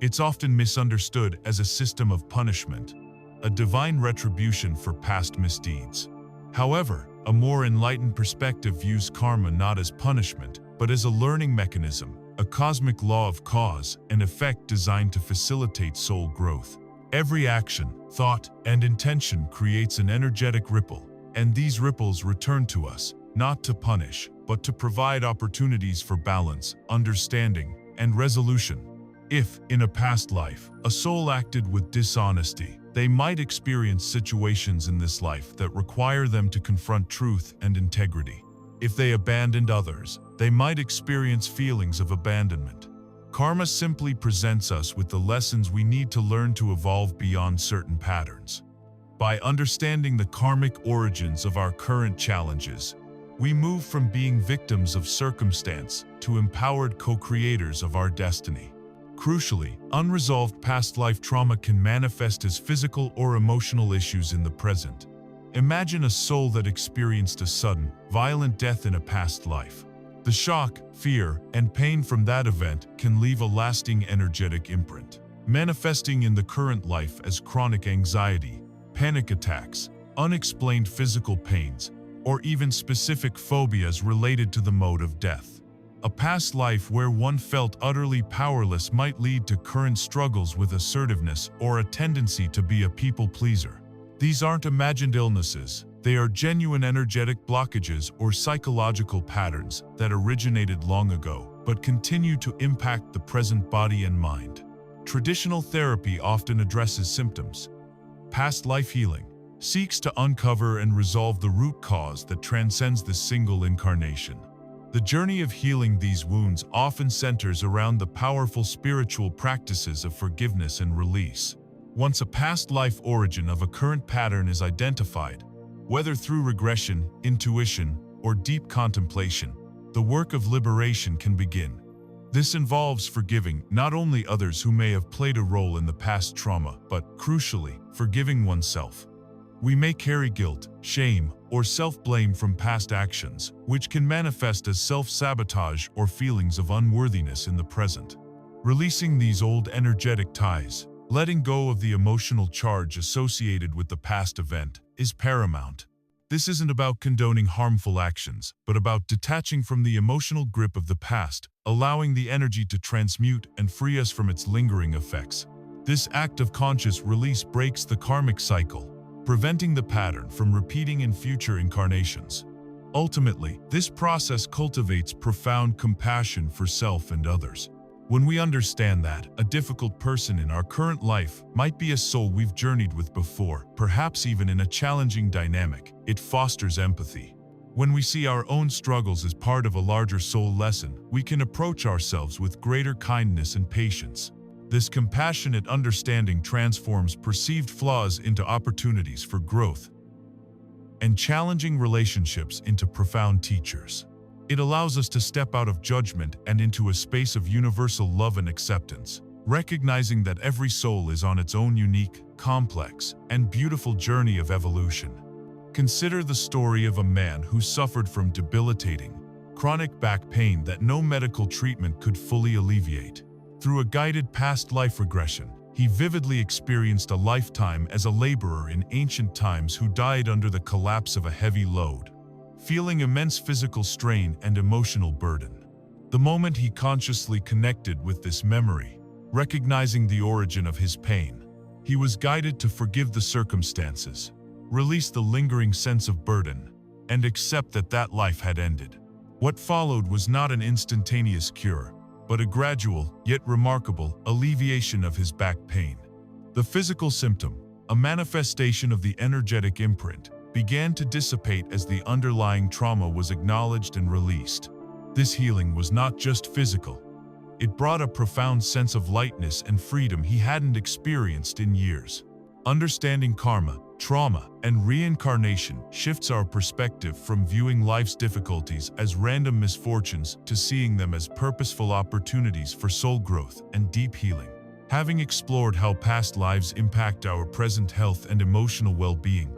Speaker 1: It's often misunderstood as a system of punishment, a divine retribution for past misdeeds. However, a more enlightened perspective views karma not as punishment, but as a learning mechanism, a cosmic law of cause and effect designed to facilitate soul growth. Every action, thought, and intention creates an energetic ripple, and these ripples return to us, not to punish, but to provide opportunities for balance, understanding, and resolution. If, in a past life, a soul acted with dishonesty, they might experience situations in this life that require them to confront truth and integrity. If they abandoned others, they might experience feelings of abandonment. Karma simply presents us with the lessons we need to learn to evolve beyond certain patterns. By understanding the karmic origins of our current challenges, we move from being victims of circumstance to empowered co-creators of our destiny. Crucially, unresolved past life trauma can manifest as physical or emotional issues in the present. Imagine a soul that experienced a sudden, violent death in a past life. The shock, fear, and pain from that event can leave a lasting energetic imprint, manifesting in the current life as chronic anxiety, panic attacks, unexplained physical pains, or even specific phobias related to the mode of death. A past life where one felt utterly powerless might lead to current struggles with assertiveness or a tendency to be a people pleaser. These aren't imagined illnesses, they are genuine energetic blockages or psychological patterns that originated long ago, but continue to impact the present body and mind. Traditional therapy often addresses symptoms. Past life healing seeks to uncover and resolve the root cause that transcends the single incarnation. The journey of healing these wounds often centers around the powerful spiritual practices of forgiveness and release. Once a past life origin of a current pattern is identified, whether through regression, intuition, or deep contemplation, the work of liberation can begin. This involves forgiving not only others who may have played a role in the past trauma, but, crucially, forgiving oneself. We may carry guilt, shame, or self-blame from past actions, which can manifest as self-sabotage or feelings of unworthiness in the present. Releasing these old energetic ties, letting go of the emotional charge associated with the past event, is paramount. This isn't about condoning harmful actions, but about detaching from the emotional grip of the past, allowing the energy to transmute and free us from its lingering effects. This act of conscious release breaks the karmic cycle, preventing the pattern from repeating in future incarnations. Ultimately, this process cultivates profound compassion for self and others. When we understand that a difficult person in our current life might be a soul we've journeyed with before, perhaps even in a challenging dynamic, it fosters empathy. When we see our own struggles as part of a larger soul lesson, we can approach ourselves with greater kindness and patience. This compassionate understanding transforms perceived flaws into opportunities for growth and challenging relationships into profound teachers. It allows us to step out of judgment and into a space of universal love and acceptance. recognizing that every soul is on its own unique, complex, and beautiful journey of evolution. Consider the story of a man who suffered from debilitating, chronic back pain that no medical treatment could fully alleviate. Through a guided past life regression, he vividly experienced a lifetime as a laborer in ancient times who died under the collapse of a heavy load, feeling immense physical strain and emotional burden. The moment he consciously connected with this memory, recognizing the origin of his pain, he was guided to forgive the circumstances, release the lingering sense of burden, and accept that life had ended. What followed was not an instantaneous cure, but a gradual, yet remarkable, alleviation of his back pain. The physical symptom, a manifestation of the energetic imprint, began to dissipate as the underlying trauma was acknowledged and released. This healing was not just physical. It brought a profound sense of lightness and freedom he hadn't experienced in years. Understanding karma, trauma, and reincarnation shifts our perspective from viewing life's difficulties as random misfortunes to seeing them as purposeful opportunities for soul growth and deep healing. Having explored how past lives impact our present health and emotional well-being,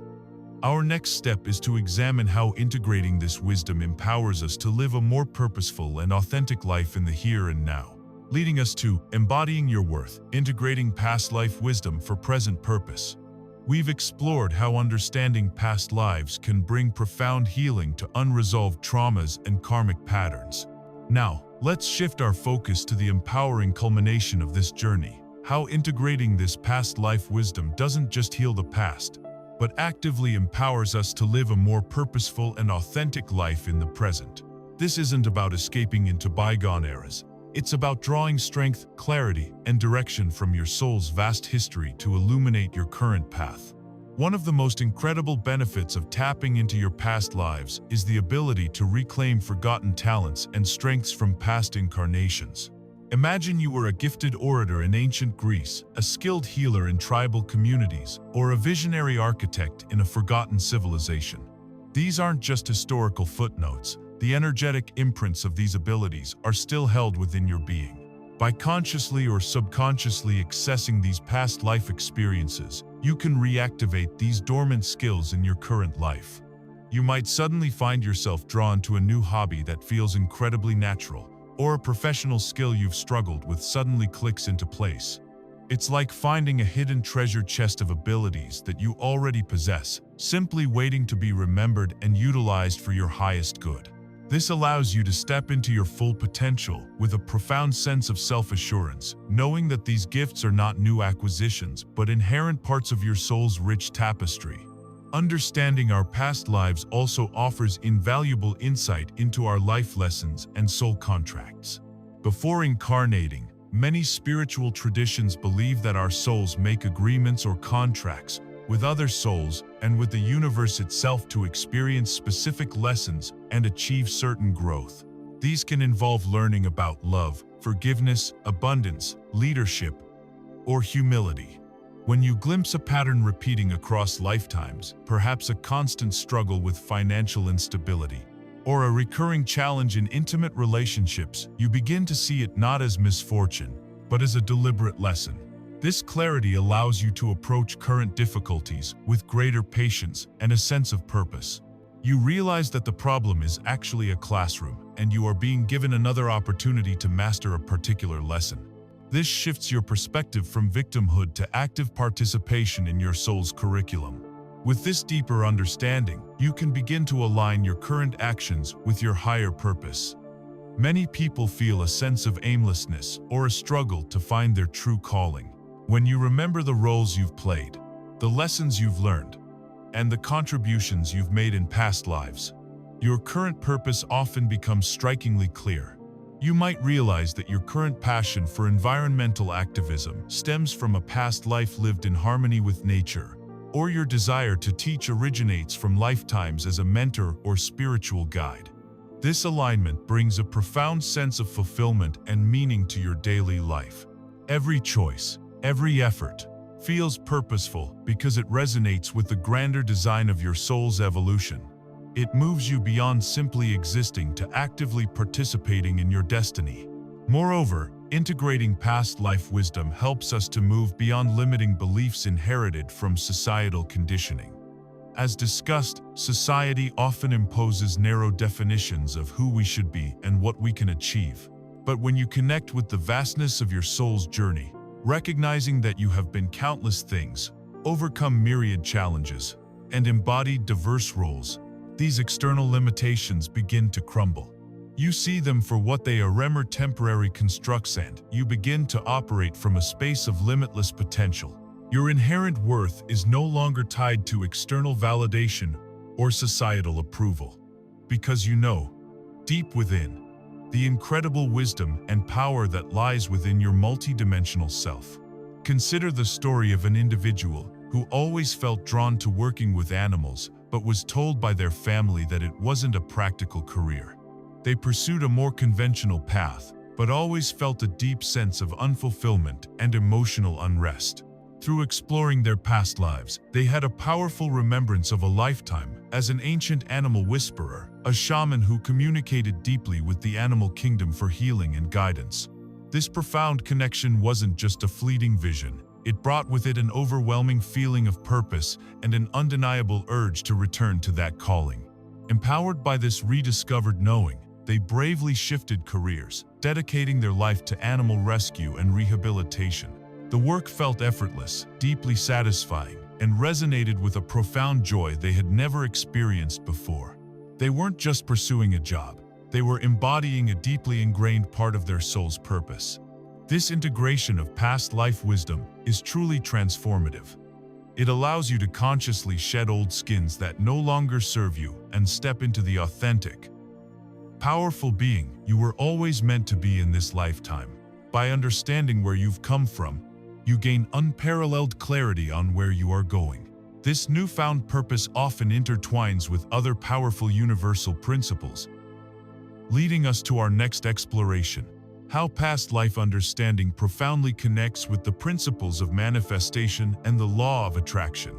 Speaker 1: our next step is to examine how integrating this wisdom empowers us to live a more purposeful and authentic life in the here and now, leading us to embodying your worth, integrating past life wisdom for present purpose. We've explored how understanding past lives can bring profound healing to unresolved traumas and karmic patterns. Now, let's shift our focus to the empowering culmination of this journey, how integrating this past life wisdom doesn't just heal the past, but actively empowers us to live a more purposeful and authentic life in the present. This isn't about escaping into bygone eras. It's about drawing strength, clarity, and direction from your soul's vast history to illuminate your current path. One of the most incredible benefits of tapping into your past lives is the ability to reclaim forgotten talents and strengths from past incarnations. Imagine you were a gifted orator in ancient Greece, a skilled healer in tribal communities, or a visionary architect in a forgotten civilization. These aren't just historical footnotes. The energetic imprints of these abilities are still held within your being. By consciously or subconsciously accessing these past life experiences, you can reactivate these dormant skills in your current life. You might suddenly find yourself drawn to a new hobby that feels incredibly natural, or a professional skill you've struggled with suddenly clicks into place. It's like finding a hidden treasure chest of abilities that you already possess, simply waiting to be remembered and utilized for your highest good. This allows you to step into your full potential with a profound sense of self-assurance, knowing that these gifts are not new acquisitions, but inherent parts of your soul's rich tapestry. Understanding our past lives also offers invaluable insight into our life lessons and soul contracts. Before incarnating, many spiritual traditions believe that our souls make agreements or contracts with other souls and with the universe itself to experience specific lessons and achieve certain growth. These can involve learning about love, forgiveness, abundance, leadership, or humility. When you glimpse a pattern repeating across lifetimes, perhaps a constant struggle with financial instability, or a recurring challenge in intimate relationships, you begin to see it not as misfortune, but as a deliberate lesson. This clarity allows you to approach current difficulties with greater patience and a sense of purpose. You realize that the problem is actually a classroom, and you are being given another opportunity to master a particular lesson. This shifts your perspective from victimhood to active participation in your soul's curriculum. With this deeper understanding, you can begin to align your current actions with your higher purpose. Many people feel a sense of aimlessness or a struggle to find their true calling. When you remember the roles you've played, the lessons you've learned, and the contributions you've made in past lives, your current purpose often becomes strikingly clear. You might realize that your current passion for environmental activism stems from a past life lived in harmony with nature, or your desire to teach originates from lifetimes as a mentor or spiritual guide. This alignment brings a profound sense of fulfillment and meaning to your daily life. Every choice, every effort, feels purposeful because it resonates with the grander design of your soul's evolution. It moves you beyond simply existing to actively participating in your destiny. Moreover, Integrating past life wisdom helps us to move beyond limiting beliefs inherited from societal conditioning. As discussed, society often imposes narrow definitions of who we should be and what we can achieve. But when you connect with the vastness of your soul's journey, recognizing that you have been countless things, overcome myriad challenges, and embodied diverse roles, these external limitations begin to crumble. You see them for what they are: temporary constructs, and you begin to operate from a space of limitless potential. Your inherent worth is no longer tied to external validation or societal approval, because you know, deep within, the incredible wisdom and power that lies within your multidimensional self. Consider the story of an individual who always felt drawn to working with animals, but was told by their family that it wasn't a practical career. They pursued a more conventional path, but always felt a deep sense of unfulfillment and emotional unrest. Through exploring their past lives, they had a powerful remembrance of a lifetime as an ancient animal whisperer, a shaman who communicated deeply with the animal kingdom for healing and guidance. This profound connection wasn't just a fleeting vision. It brought with it an overwhelming feeling of purpose and an undeniable urge to return to that calling. Empowered by this rediscovered knowing, they bravely shifted careers, dedicating their life to animal rescue and rehabilitation. The work felt effortless, deeply satisfying, and resonated with a profound joy they had never experienced before. They weren't just pursuing a job, they were embodying a deeply ingrained part of their soul's purpose. This integration of past life wisdom is truly transformative. It allows you to consciously shed old skins that no longer serve you and step into the authentic, powerful being you were always meant to be in this lifetime. By understanding where you've come from, you gain unparalleled clarity on where you are going. This newfound purpose often intertwines with other powerful universal principles, leading us to our next exploration: how past life understanding profoundly connects with the principles of manifestation and the law of attraction.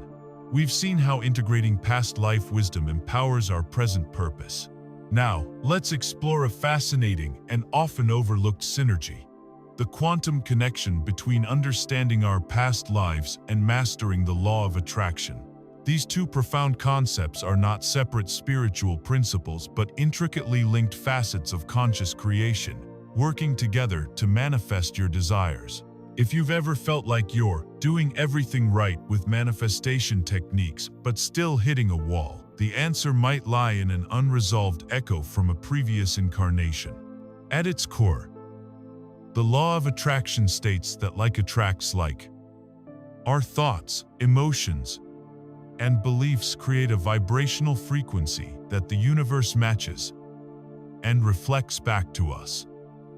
Speaker 1: We've seen how integrating past life wisdom empowers our present purpose. Now, let's explore a fascinating and often overlooked synergy: the quantum connection between understanding our past lives and mastering the law of attraction. These two profound concepts are not separate spiritual principles but intricately linked facets of conscious creation, working together to manifest your desires. If you've ever felt like you're doing everything right with manifestation techniques but still hitting a wall, the answer might lie in an unresolved echo from a previous incarnation. At its core, the law of attraction states that like attracts like. Our thoughts, emotions, and beliefs create a vibrational frequency that the universe matches and reflects back to us.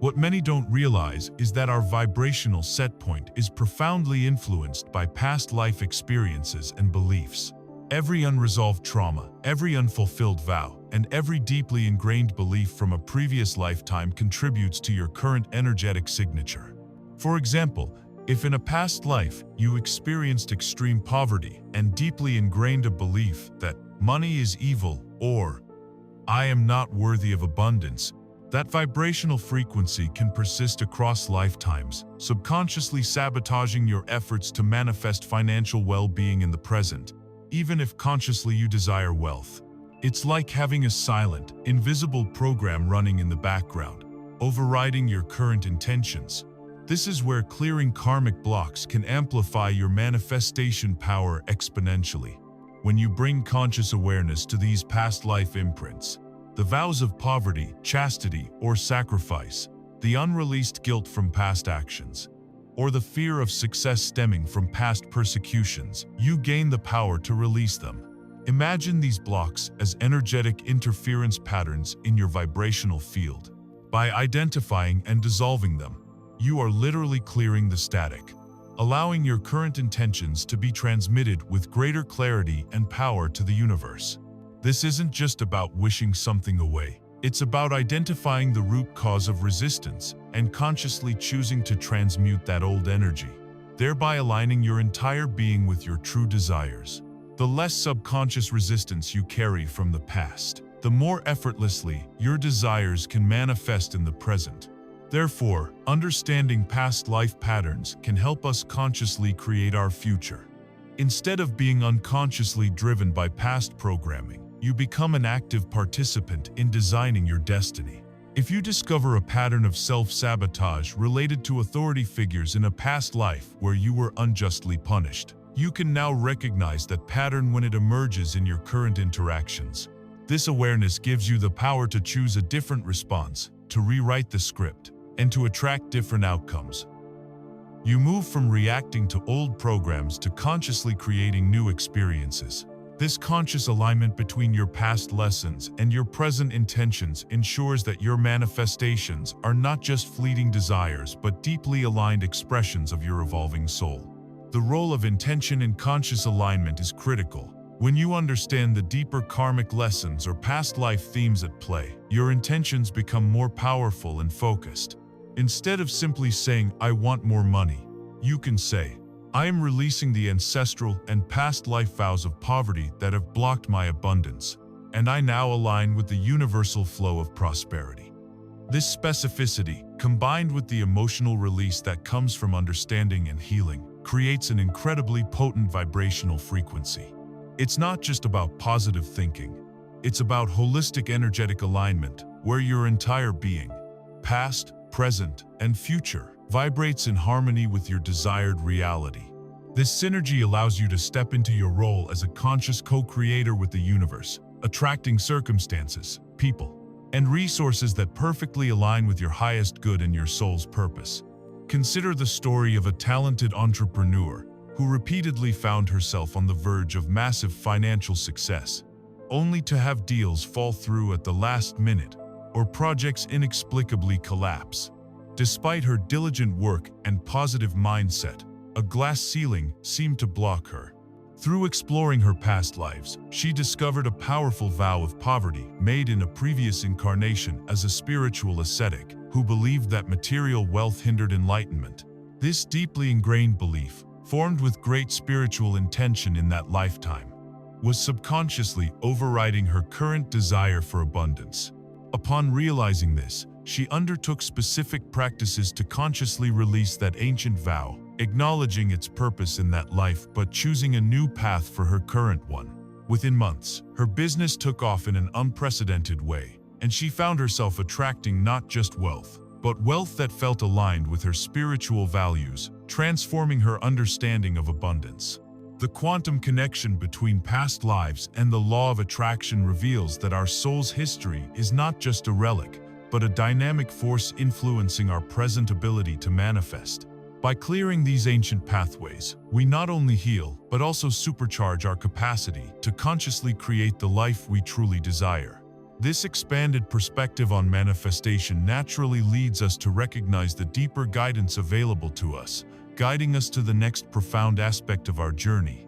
Speaker 1: What many don't realize is that our vibrational set point is profoundly influenced by past life experiences and beliefs. Every unresolved trauma, every unfulfilled vow, and every deeply ingrained belief from a previous lifetime contributes to your current energetic signature. For example, if in a past life you experienced extreme poverty and deeply ingrained a belief that money is evil or I am not worthy of abundance, that vibrational frequency can persist across lifetimes, subconsciously sabotaging your efforts to manifest financial well-being in the present, even if consciously you desire wealth. It's like having a silent, invisible program running in the background, overriding your current intentions. This is where clearing karmic blocks can amplify your manifestation power exponentially. When you bring conscious awareness to these past life imprints, the vows of poverty, chastity, or sacrifice, the unreleased guilt from past actions, or the fear of success stemming from past persecutions, you gain the power to release them. Imagine these blocks as energetic interference patterns in your vibrational field. By identifying and dissolving them, you are literally clearing the static, allowing your current intentions to be transmitted with greater clarity and power to the universe. This isn't just about wishing something away. It's about identifying the root cause of resistance and consciously choosing to transmute that old energy, thereby aligning your entire being with your true desires. The less subconscious resistance you carry from the past, the more effortlessly your desires can manifest in the present. Therefore, understanding past life patterns can help us consciously create our future. Instead of being unconsciously driven by past programming, you become an active participant in designing your destiny. If you discover a pattern of self-sabotage related to authority figures in a past life where you were unjustly punished, you can now recognize that pattern when it emerges in your current interactions. This awareness gives you the power to choose a different response, to rewrite the script, and to attract different outcomes. You move from reacting to old programs to consciously creating new experiences. This conscious alignment between your past lessons and your present intentions ensures that your manifestations are not just fleeting desires but deeply aligned expressions of your evolving soul. The role of intention in conscious alignment is critical. When you understand the deeper karmic lessons or past life themes at play, your intentions become more powerful and focused. Instead of simply saying, "I want more money," you can say, "I am releasing the ancestral and past life vows of poverty that have blocked my abundance, and I now align with the universal flow of prosperity." This specificity, combined with the emotional release that comes from understanding and healing, creates an incredibly potent vibrational frequency. It's not just about positive thinking. It's about holistic energetic alignment, where your entire being, past, present, and future, vibrates in harmony with your desired reality. This synergy allows you to step into your role as a conscious co-creator with the universe, attracting circumstances, people, and resources that perfectly align with your highest good and your soul's purpose. Consider the story of a talented entrepreneur who repeatedly found herself on the verge of massive financial success, only to have deals fall through at the last minute or projects inexplicably collapse. Despite her diligent work and positive mindset, a glass ceiling seemed to block her. Through exploring her past lives, she discovered a powerful vow of poverty made in a previous incarnation as a spiritual ascetic who believed that material wealth hindered enlightenment. This deeply ingrained belief, formed with great spiritual intention in that lifetime, was subconsciously overriding her current desire for abundance. Upon realizing this, she undertook specific practices to consciously release that ancient vow, acknowledging its purpose in that life but choosing a new path for her current one. Within months, her business took off in an unprecedented way, and she found herself attracting not just wealth, but wealth that felt aligned with her spiritual values, transforming her understanding of abundance. The quantum connection between past lives and the law of attraction reveals that our soul's history is not just a relic, but a dynamic force influencing our present ability to manifest. By clearing these ancient pathways, we not only heal, but also supercharge our capacity to consciously create the life we truly desire. This expanded perspective on manifestation naturally leads us to recognize the deeper guidance available to us, guiding us to the next profound aspect of our journey: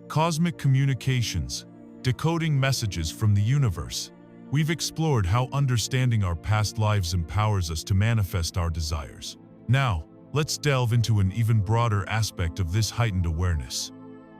Speaker 1: cosmic communications, decoding messages from the universe. We've explored how understanding our past lives empowers us to manifest our desires. Now, let's delve into an even broader aspect of this heightened awareness: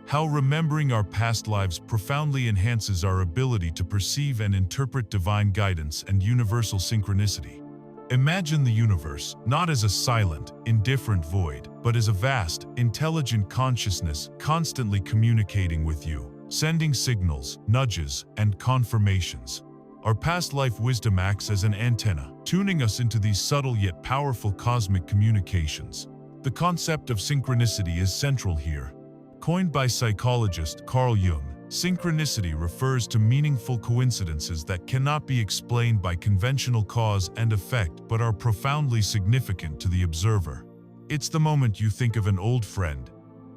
Speaker 1: how remembering our past lives profoundly enhances our ability to perceive and interpret divine guidance and universal synchronicity. Imagine the universe not as a silent, indifferent void, but as a vast, intelligent consciousness constantly communicating with you, sending signals, nudges, and confirmations. Our past life wisdom acts as an antenna, tuning us into these subtle yet powerful cosmic communications. The concept of synchronicity is central here. Coined by psychologist Carl Jung, synchronicity refers to meaningful coincidences that cannot be explained by conventional cause and effect but are profoundly significant to the observer. It's the moment you think of an old friend,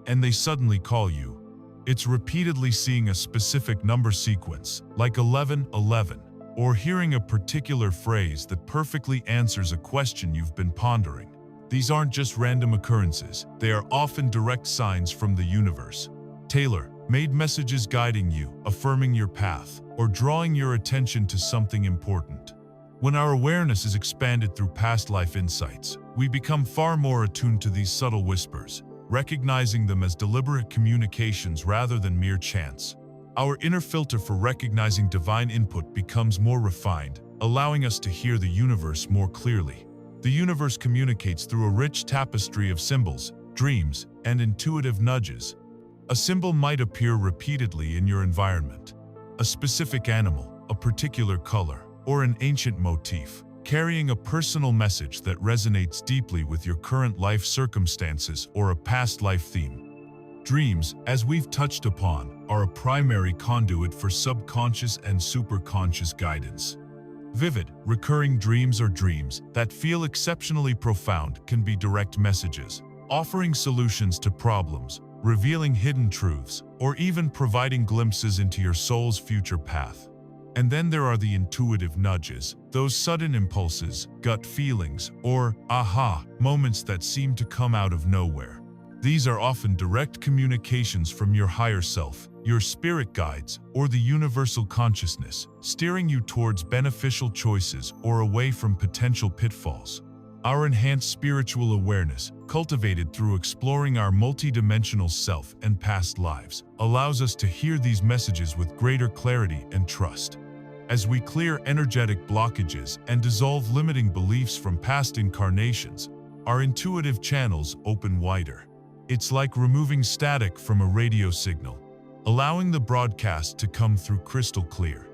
Speaker 1: and they suddenly call you. It's repeatedly seeing a specific number sequence, like 1111, or hearing a particular phrase that perfectly answers a question you've been pondering. These aren't just random occurrences, they are often direct signs from the universe. Tailor-made messages guiding you, affirming your path, or drawing your attention to something important. When our awareness is expanded through past life insights, we become far more attuned to these subtle whispers, recognizing them as deliberate communications rather than mere chance. Our inner filter for recognizing divine input becomes more refined, allowing us to hear the universe more clearly. The universe communicates through a rich tapestry of symbols, dreams, and intuitive nudges. A symbol might appear repeatedly in your environment. A specific animal, a particular color, or an ancient motif, carrying a personal message that resonates deeply with your current life circumstances or a past life theme. Dreams, as we've touched upon, are a primary conduit for subconscious and superconscious guidance. Vivid, recurring dreams or dreams that feel exceptionally profound can be direct messages, offering solutions to problems, revealing hidden truths, or even providing glimpses into your soul's future path. And then there are the intuitive nudges, those sudden impulses, gut feelings, or aha moments that seem to come out of nowhere. These are often direct communications from your higher self, your spirit guides, or the universal consciousness, steering you towards beneficial choices or away from potential pitfalls. Our enhanced spiritual awareness, cultivated through exploring our multidimensional self and past lives, allows us to hear these messages with greater clarity and trust. As we clear energetic blockages and dissolve limiting beliefs from past incarnations, our intuitive channels open wider. It's like removing static from a radio signal, allowing the broadcast to come through crystal clear.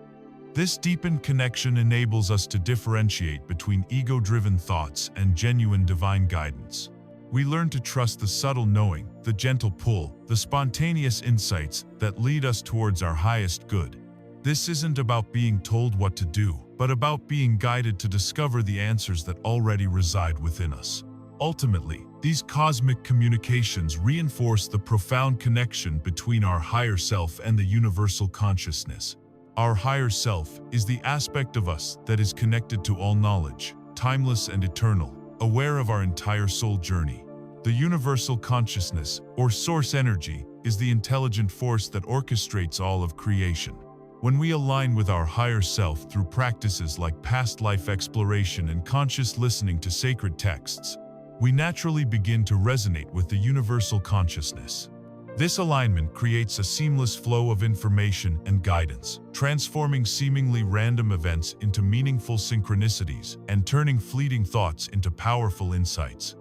Speaker 1: This deepened connection enables us to differentiate between ego-driven thoughts and genuine divine guidance. We learn to trust the subtle knowing, the gentle pull, the spontaneous insights that lead us towards our highest good. This isn't about being told what to do, but about being guided to discover the answers that already reside within us. Ultimately, these cosmic communications reinforce the profound connection between our higher self and the universal consciousness. Our higher self is the aspect of us that is connected to all knowledge, timeless and eternal, aware of our entire soul journey. The universal consciousness, or source energy, is the intelligent force that orchestrates all of creation. When we align with our higher self through practices like past life exploration and conscious listening to sacred texts, we naturally begin to resonate with the universal consciousness. This alignment creates a seamless flow of information and guidance, transforming seemingly random events into meaningful synchronicities and turning fleeting thoughts into powerful insights.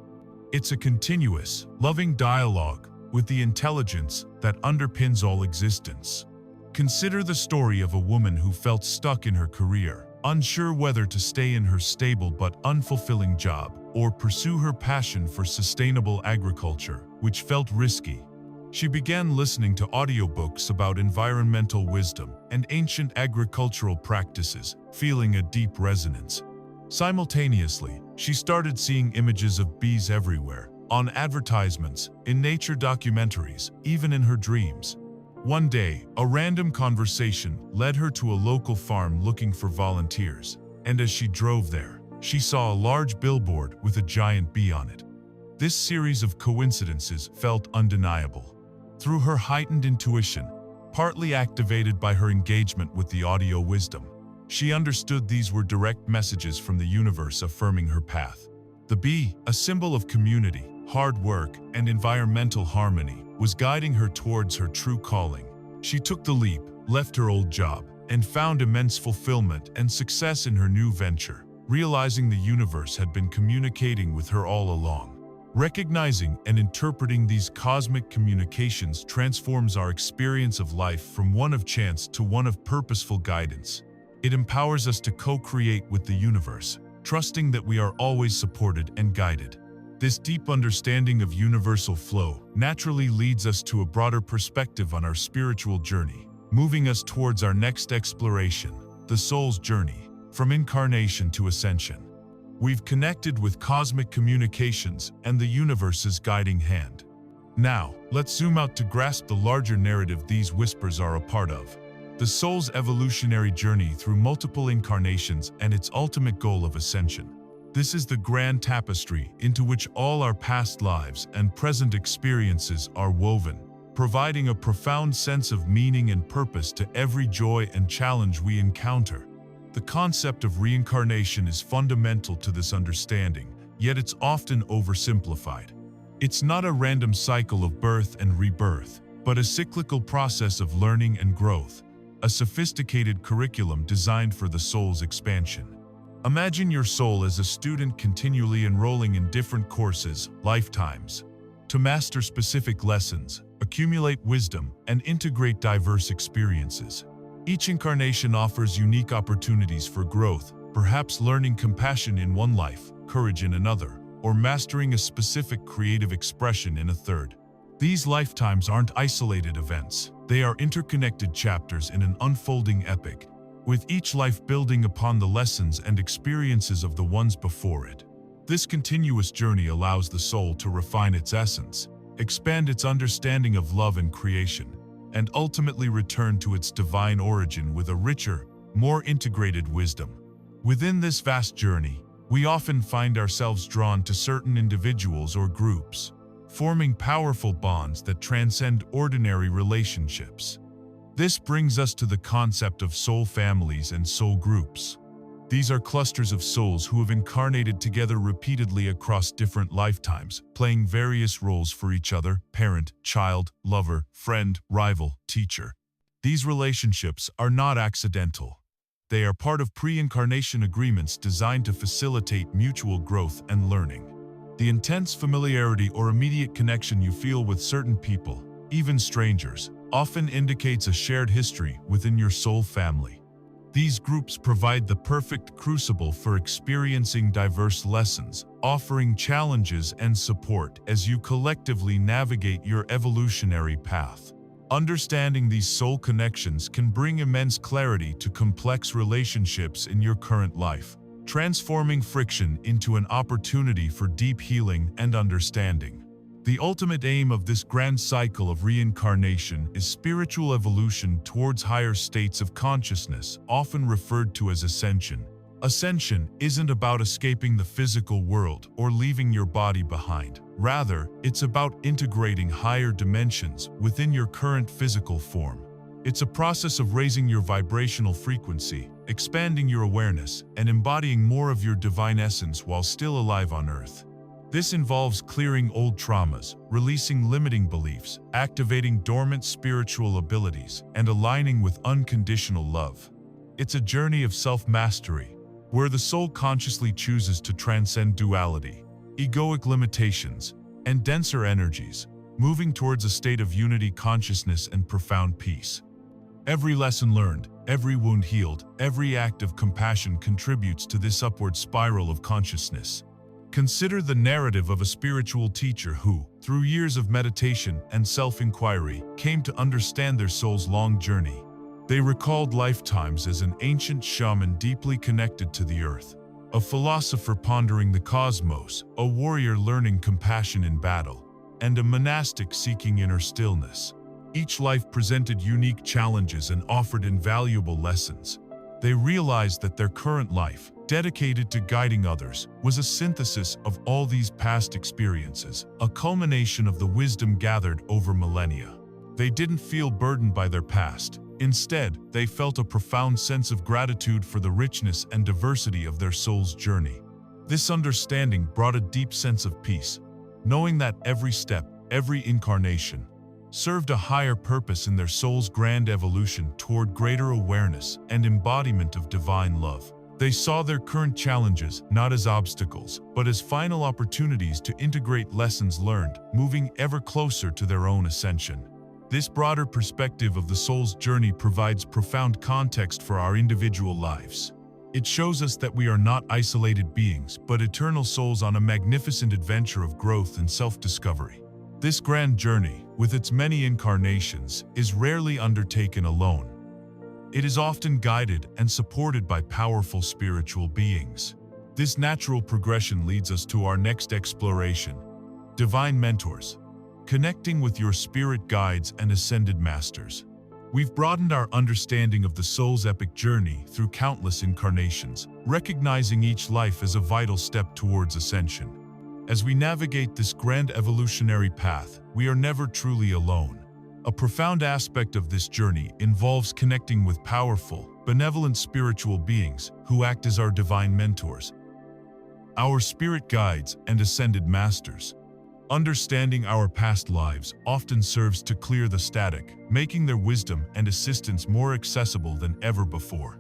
Speaker 1: It's a continuous, loving dialogue with the intelligence that underpins all existence. Consider the story of a woman who felt stuck in her career, unsure whether to stay in her stable but unfulfilling job or pursue her passion for sustainable agriculture, which felt risky. She began listening to audiobooks about environmental wisdom and ancient agricultural practices, feeling a deep resonance. Simultaneously, she started seeing images of bees everywhere, on advertisements, in nature documentaries, even in her dreams. One day, a random conversation led her to a local farm looking for volunteers, and as she drove there, she saw a large billboard with a giant bee on it. This series of coincidences felt undeniable. Through her heightened intuition, partly activated by her engagement with the audio wisdom, she understood these were direct messages from the universe affirming her path. The bee, a symbol of community, hard work, and environmental harmony, was guiding her towards her true calling. She took the leap, left her old job, and found immense fulfillment and success in her new venture, realizing the universe had been communicating with her all along. Recognizing and interpreting these cosmic communications transforms our experience of life from one of chance to one of purposeful guidance. It empowers us to co-create with the universe, trusting that we are always supported and guided. This deep understanding of universal flow naturally leads us to a broader perspective on our spiritual journey, moving us towards our next exploration, the soul's journey, from incarnation to ascension. We've connected with cosmic communications and the universe's guiding hand. Now, let's zoom out to grasp the larger narrative these whispers are a part of. The soul's evolutionary journey through multiple incarnations and its ultimate goal of ascension. This is the grand tapestry into which all our past lives and present experiences are woven, providing a profound sense of meaning and purpose to every joy and challenge we encounter. The concept of reincarnation is fundamental to this understanding, yet it's often oversimplified. It's not a random cycle of birth and rebirth, but a cyclical process of learning and growth, a sophisticated curriculum designed for the soul's expansion. Imagine your soul as a student continually enrolling in different courses, lifetimes, to master specific lessons, accumulate wisdom, and integrate diverse experiences. Each incarnation offers unique opportunities for growth, perhaps learning compassion in one life, courage in another, or mastering a specific creative expression in a third. These lifetimes aren't isolated events. They are interconnected chapters in an unfolding epic, with each life building upon the lessons and experiences of the ones before it. This continuous journey allows the soul to refine its essence, expand its understanding of love and creation, and ultimately return to its divine origin with a richer, more integrated wisdom. Within this vast journey, we often find ourselves drawn to certain individuals or groups, forming powerful bonds that transcend ordinary relationships. This brings us to the concept of soul families and soul groups. These are clusters of souls who have incarnated together repeatedly across different lifetimes, playing various roles for each other: parent, child, lover, friend, rival, teacher. These relationships are not accidental. They are part of pre-incarnation agreements designed to facilitate mutual growth and learning. The intense familiarity or immediate connection you feel with certain people, even strangers, often indicates a shared history within your soul family. These groups provide the perfect crucible for experiencing diverse lessons, offering challenges and support as you collectively navigate your evolutionary path. Understanding these soul connections can bring immense clarity to complex relationships in your current life, transforming friction into an opportunity for deep healing and understanding. The ultimate aim of this grand cycle of reincarnation is spiritual evolution towards higher states of consciousness, often referred to as ascension. Ascension isn't about escaping the physical world or leaving your body behind. Rather, it's about integrating higher dimensions within your current physical form. It's a process of raising your vibrational frequency, expanding your awareness, and embodying more of your divine essence while still alive on Earth. This involves clearing old traumas, releasing limiting beliefs, activating dormant spiritual abilities, and aligning with unconditional love. It's a journey of self-mastery, where the soul consciously chooses to transcend duality, egoic limitations, and denser energies, moving towards a state of unity, consciousness, and profound peace. Every lesson learned, every wound healed, every act of compassion contributes to this upward spiral of consciousness. Consider the narrative of a spiritual teacher who, through years of meditation and self-inquiry, came to understand their soul's long journey. They recalled lifetimes as an ancient shaman deeply connected to the earth, a philosopher pondering the cosmos, a warrior learning compassion in battle, and a monastic seeking inner stillness. Each life presented unique challenges and offered invaluable lessons. They realized that their current life, dedicated to guiding others, was a synthesis of all these past experiences, a culmination of the wisdom gathered over millennia. They didn't feel burdened by their past. Instead, they felt a profound sense of gratitude for the richness and diversity of their soul's journey. This understanding brought a deep sense of peace, knowing that every step, every incarnation, served a higher purpose in their soul's grand evolution toward greater awareness and embodiment of divine love. They saw their current challenges not as obstacles, but as final opportunities to integrate lessons learned, moving ever closer to their own ascension. This broader perspective of the soul's journey provides profound context for our individual lives. It shows us that we are not isolated beings, but eternal souls on a magnificent adventure of growth and self-discovery. This grand journey, with its many incarnations, is rarely undertaken alone. It is often guided and supported by powerful spiritual beings. This natural progression leads us to our next exploration: divine mentors. Connecting with your spirit guides and ascended masters. We've broadened our understanding of the soul's epic journey through countless incarnations, recognizing each life as a vital step towards ascension. As we navigate this grand evolutionary path, we are never truly alone. A profound aspect of this journey involves connecting with powerful, benevolent spiritual beings who act as our divine mentors, our spirit guides and ascended masters. Understanding our past lives often serves to clear the static, making their wisdom and assistance more accessible than ever before.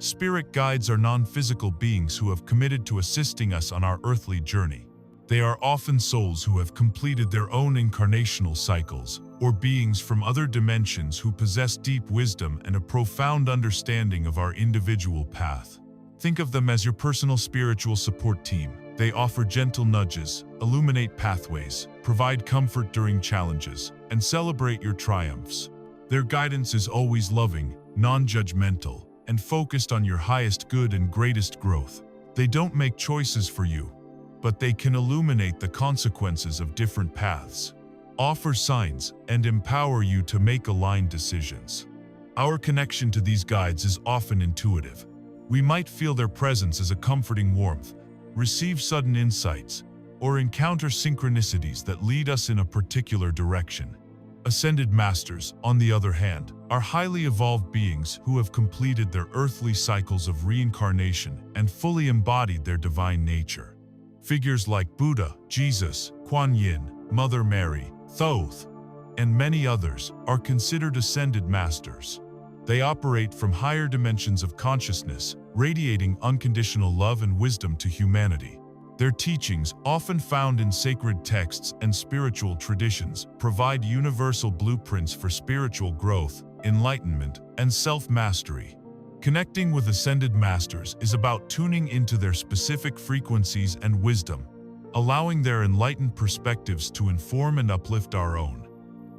Speaker 1: Spirit guides are non-physical beings who have committed to assisting us on our earthly journey. They are often souls who have completed their own incarnational cycles, or beings from other dimensions who possess deep wisdom and a profound understanding of our individual path. Think of them as your personal spiritual support team. They offer gentle nudges, illuminate pathways, provide comfort during challenges, and celebrate your triumphs. Their guidance is always loving, non-judgmental, and focused on your highest good and greatest growth. They don't make choices for you, but they can illuminate the consequences of different paths, offer signs, and empower you to make aligned decisions. Our connection to these guides is often intuitive. We might feel their presence as a comforting warmth, receive sudden insights, or encounter synchronicities that lead us in a particular direction. Ascended Masters, on the other hand, are highly evolved beings who have completed their earthly cycles of reincarnation and fully embodied their divine nature. Figures like Buddha, Jesus, Kuan Yin, Mother Mary, Thoth, and many others are considered ascended masters. They operate from higher dimensions of consciousness, radiating unconditional love and wisdom to humanity. Their teachings, often found in sacred texts and spiritual traditions, provide universal blueprints for spiritual growth, enlightenment, and self-mastery. Connecting with ascended masters is about tuning into their specific frequencies and wisdom, allowing their enlightened perspectives to inform and uplift our own.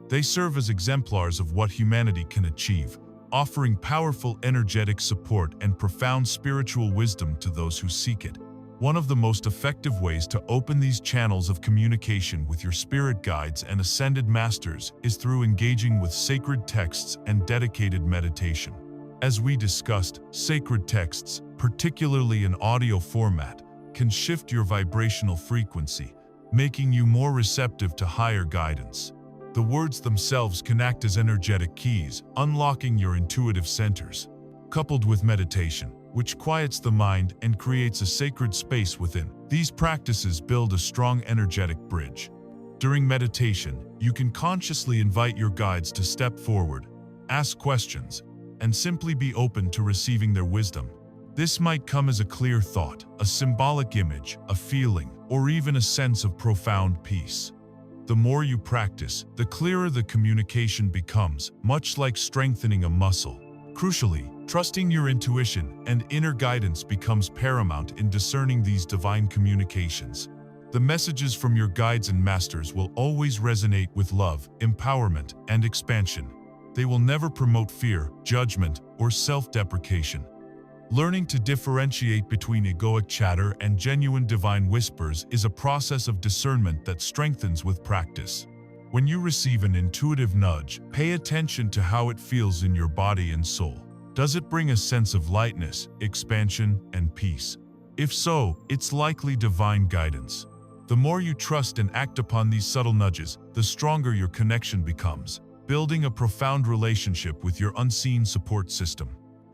Speaker 1: They serve as exemplars of what humanity can achieve, offering powerful energetic support and profound spiritual wisdom to those who seek it. One of the most effective ways to open these channels of communication with your spirit guides and ascended masters is through engaging with sacred texts and dedicated meditation. As we discussed, sacred texts, particularly in audio format, can shift your vibrational frequency, making you more receptive to higher guidance. The words themselves can act as energetic keys, unlocking your intuitive centers. Coupled with meditation, which quiets the mind and creates a sacred space within, these practices build a strong energetic bridge. During meditation, you can consciously invite your guides to step forward, ask questions, and simply be open to receiving their wisdom. This might come as a clear thought, a symbolic image, a feeling, or even a sense of profound peace. The more you practice, the clearer the communication becomes, much like strengthening a muscle. Crucially, trusting your intuition and inner guidance becomes paramount in discerning these divine communications. The messages from your guides and masters will always resonate with love, empowerment, and expansion. They will never promote fear, judgment, or self-deprecation. Learning to differentiate between egoic chatter and genuine divine whispers is a process of discernment that strengthens with practice. When you receive an intuitive nudge, pay attention to how it feels in your body and soul. Does it bring a sense of lightness, expansion, and peace? If so, it's likely divine guidance. The more you trust and act upon these subtle nudges, the stronger your connection becomes, building a profound relationship with your unseen support system.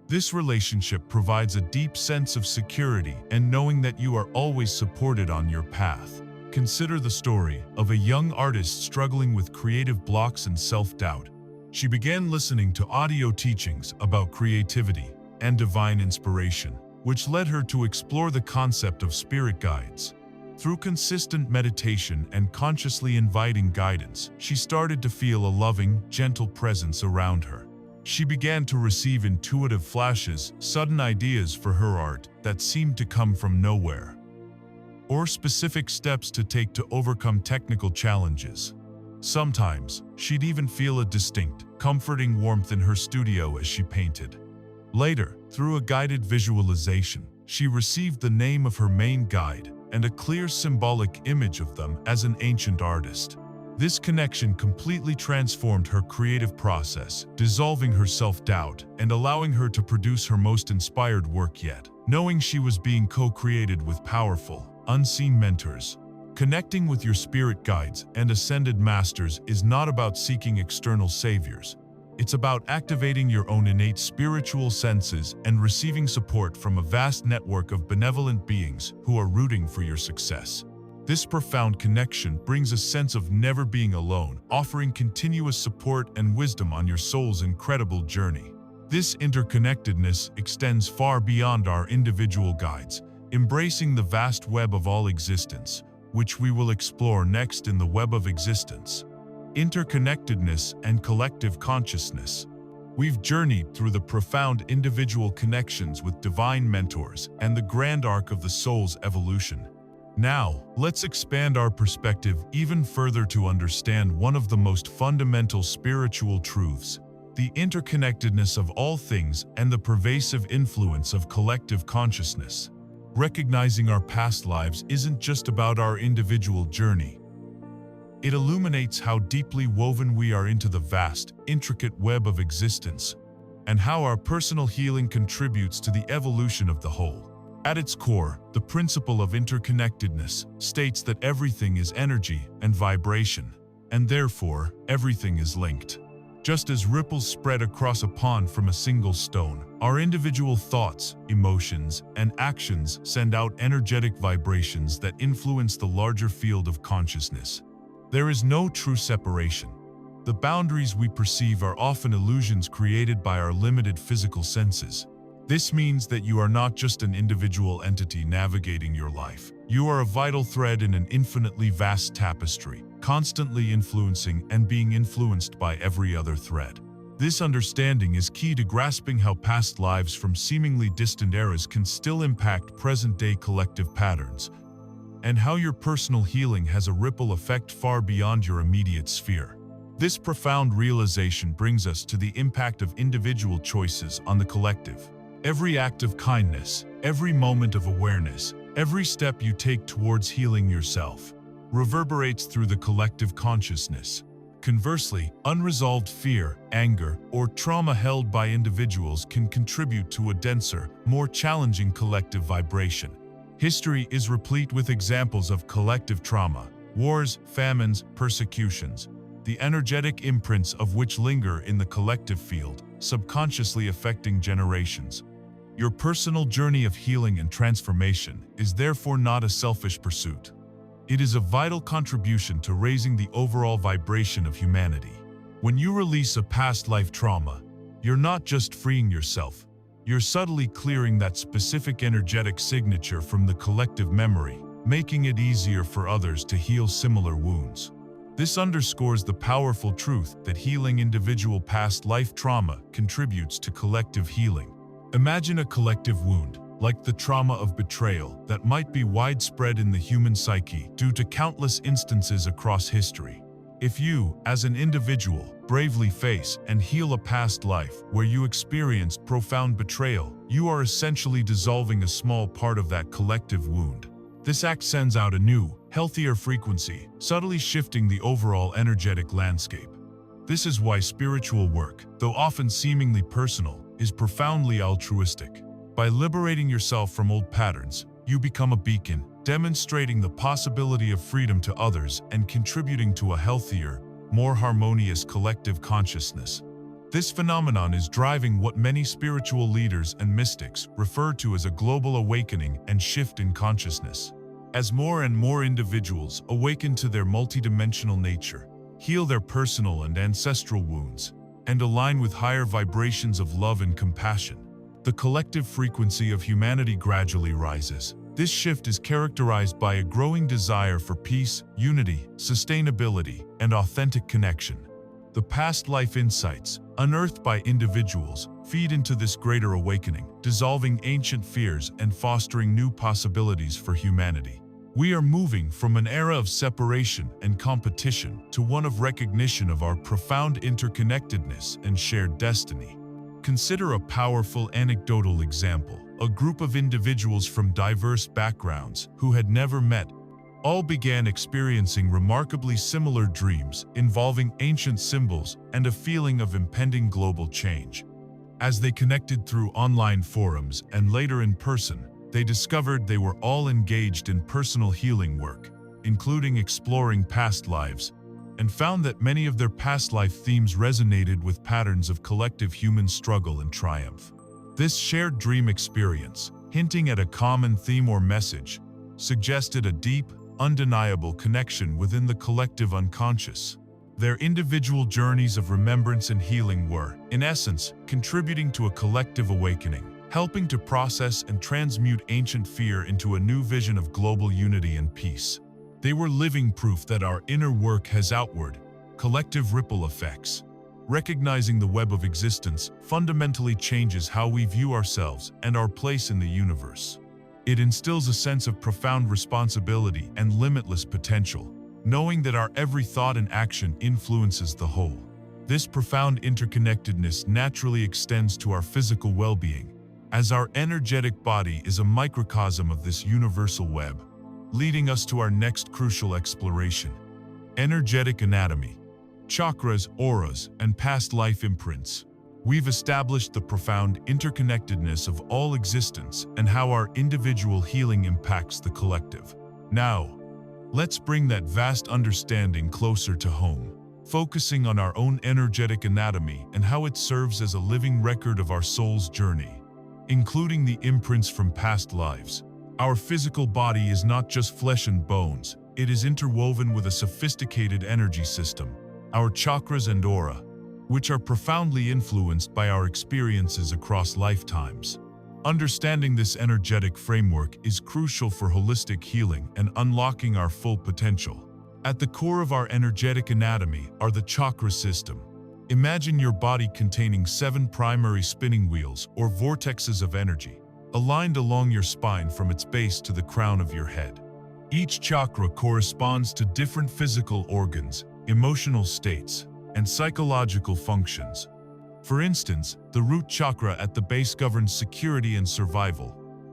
Speaker 1: This relationship provides a deep sense of security and knowing that you are always supported on your path. Consider the story of a young artist struggling with creative blocks and self-doubt. She began listening to audio teachings about creativity and divine inspiration, which led her to explore the concept of spirit guides. Through consistent meditation and consciously inviting guidance, she started to feel a loving, gentle presence around her. She began to receive intuitive flashes, sudden ideas for her art that seemed to come from nowhere, or specific steps to take to overcome technical challenges. Sometimes, she'd even feel a distinct, comforting warmth in her studio as she painted. Later, through a guided visualization, she received the name of her main guide and a clear symbolic image of them as an ancient artist. This connection completely transformed her creative process, dissolving her self-doubt and allowing her to produce her most inspired work yet, knowing she was being co-created with powerful, unseen mentors. Connecting with your spirit guides and ascended masters is not about seeking external saviors. It's about activating your own innate spiritual senses and receiving support from a vast network of benevolent beings who are rooting for your success. This profound connection brings a sense of never being alone, offering continuous support and wisdom on your soul's incredible journey. This interconnectedness extends far beyond our individual guides, embracing the vast web of all existence, which we will explore next in the Web of Existence. Interconnectedness and collective consciousness. We've journeyed through the profound individual connections with divine mentors and the grand arc of the soul's evolution. Now, let's expand our perspective even further to understand one of the most fundamental spiritual truths: the interconnectedness of all things and the pervasive influence of collective consciousness. Recognizing our past lives isn't just about our individual journey. It illuminates how deeply woven we are into the vast, intricate web of existence, and how our personal healing contributes to the evolution of the whole. At its core, the principle of interconnectedness states that everything is energy and vibration, and therefore, everything is linked. Just as ripples spread across a pond from a single stone, our individual thoughts, emotions, and actions send out energetic vibrations that influence the larger field of consciousness. There is no true separation. The boundaries we perceive are often illusions created by our limited physical senses. This means that you are not just an individual entity navigating your life. You are a vital thread in an infinitely vast tapestry, constantly influencing and being influenced by every other thread. This understanding is key to grasping how past lives from seemingly distant eras can still impact present-day collective patterns, and how your personal healing has a ripple effect far beyond your immediate sphere. This profound realization brings us to the impact of individual choices on the collective. Every act of kindness, every moment of awareness, every step you take towards healing yourself reverberates through the collective consciousness. Conversely, unresolved fear, anger, or trauma held by individuals can contribute to a denser, more challenging collective vibration. History is replete with examples of collective trauma: wars, famines, persecutions, the energetic imprints of which linger in the collective field, subconsciously affecting generations. Your personal journey of healing and transformation is therefore not a selfish pursuit. It is a vital contribution to raising the overall vibration of humanity. When you release a past life trauma, you're not just freeing yourself, you're subtly clearing that specific energetic signature from the collective memory, making it easier for others to heal similar wounds. This underscores the powerful truth that healing individual past life trauma contributes to collective healing. Imagine a collective wound, like the trauma of betrayal, that might be widespread in the human psyche due to countless instances across history. If you, as an individual, bravely face and heal a past life where you experienced profound betrayal, you are essentially dissolving a small part of that collective wound. This act sends out a new, healthier frequency, subtly shifting the overall energetic landscape. This is why spiritual work, though often seemingly personal, is profoundly altruistic. By liberating yourself from old patterns, you become a beacon, demonstrating the possibility of freedom to others and contributing to a healthier, more harmonious collective consciousness. This phenomenon is driving what many spiritual leaders and mystics refer to as a global awakening and shift in consciousness. As more and more individuals awaken to their multidimensional nature, heal their personal and ancestral wounds, and align with higher vibrations of love and compassion, the collective frequency of humanity gradually rises. This shift is characterized by a growing desire for peace, unity, sustainability, and authentic connection. The past life insights, unearthed by individuals, feed into this greater awakening, dissolving ancient fears and fostering new possibilities for humanity. We are moving from an era of separation and competition to one of recognition of our profound interconnectedness and shared destiny. Consider a powerful anecdotal example. A group of individuals from diverse backgrounds who had never met all began experiencing remarkably similar dreams involving ancient symbols and a feeling of impending global change. As they connected through online forums and later in person, they discovered they were all engaged in personal healing work, including exploring past lives, and found that many of their past life themes resonated with patterns of collective human struggle and triumph. This shared dream experience, hinting at a common theme or message, suggested a deep, undeniable connection within the collective unconscious. Their individual journeys of remembrance and healing were, in essence, contributing to a collective awakening, helping to process and transmute ancient fear into a new vision of global unity and peace. They were living proof that our inner work has outward, collective ripple effects. Recognizing the web of existence fundamentally changes how we view ourselves and our place in the universe. It instills a sense of profound responsibility and limitless potential, knowing that our every thought and action influences the whole. This profound interconnectedness naturally extends to our physical well-being, as our energetic body is a microcosm of this universal web, leading us to our next crucial exploration: energetic anatomy. Chakras, auras, and past life imprints. We've established the profound interconnectedness of all existence and how our individual healing impacts the collective. Now, let's bring that vast understanding closer to home, focusing on our own energetic anatomy and how it serves as a living record of our soul's journey, including the imprints from past lives. Our physical body is not just flesh and bones, it is interwoven with a sophisticated energy system, our chakras and aura, which are profoundly influenced by our experiences across lifetimes. Understanding this energetic framework is crucial for holistic healing and unlocking our full potential. At the core of our energetic anatomy are the chakra system. Imagine your body containing 7 primary spinning wheels or vortexes of energy, aligned along your spine from its base to the crown of your head. Each chakra corresponds to different physical organs, emotional states, and psychological functions. For instance, the root chakra at the base governs security and survival,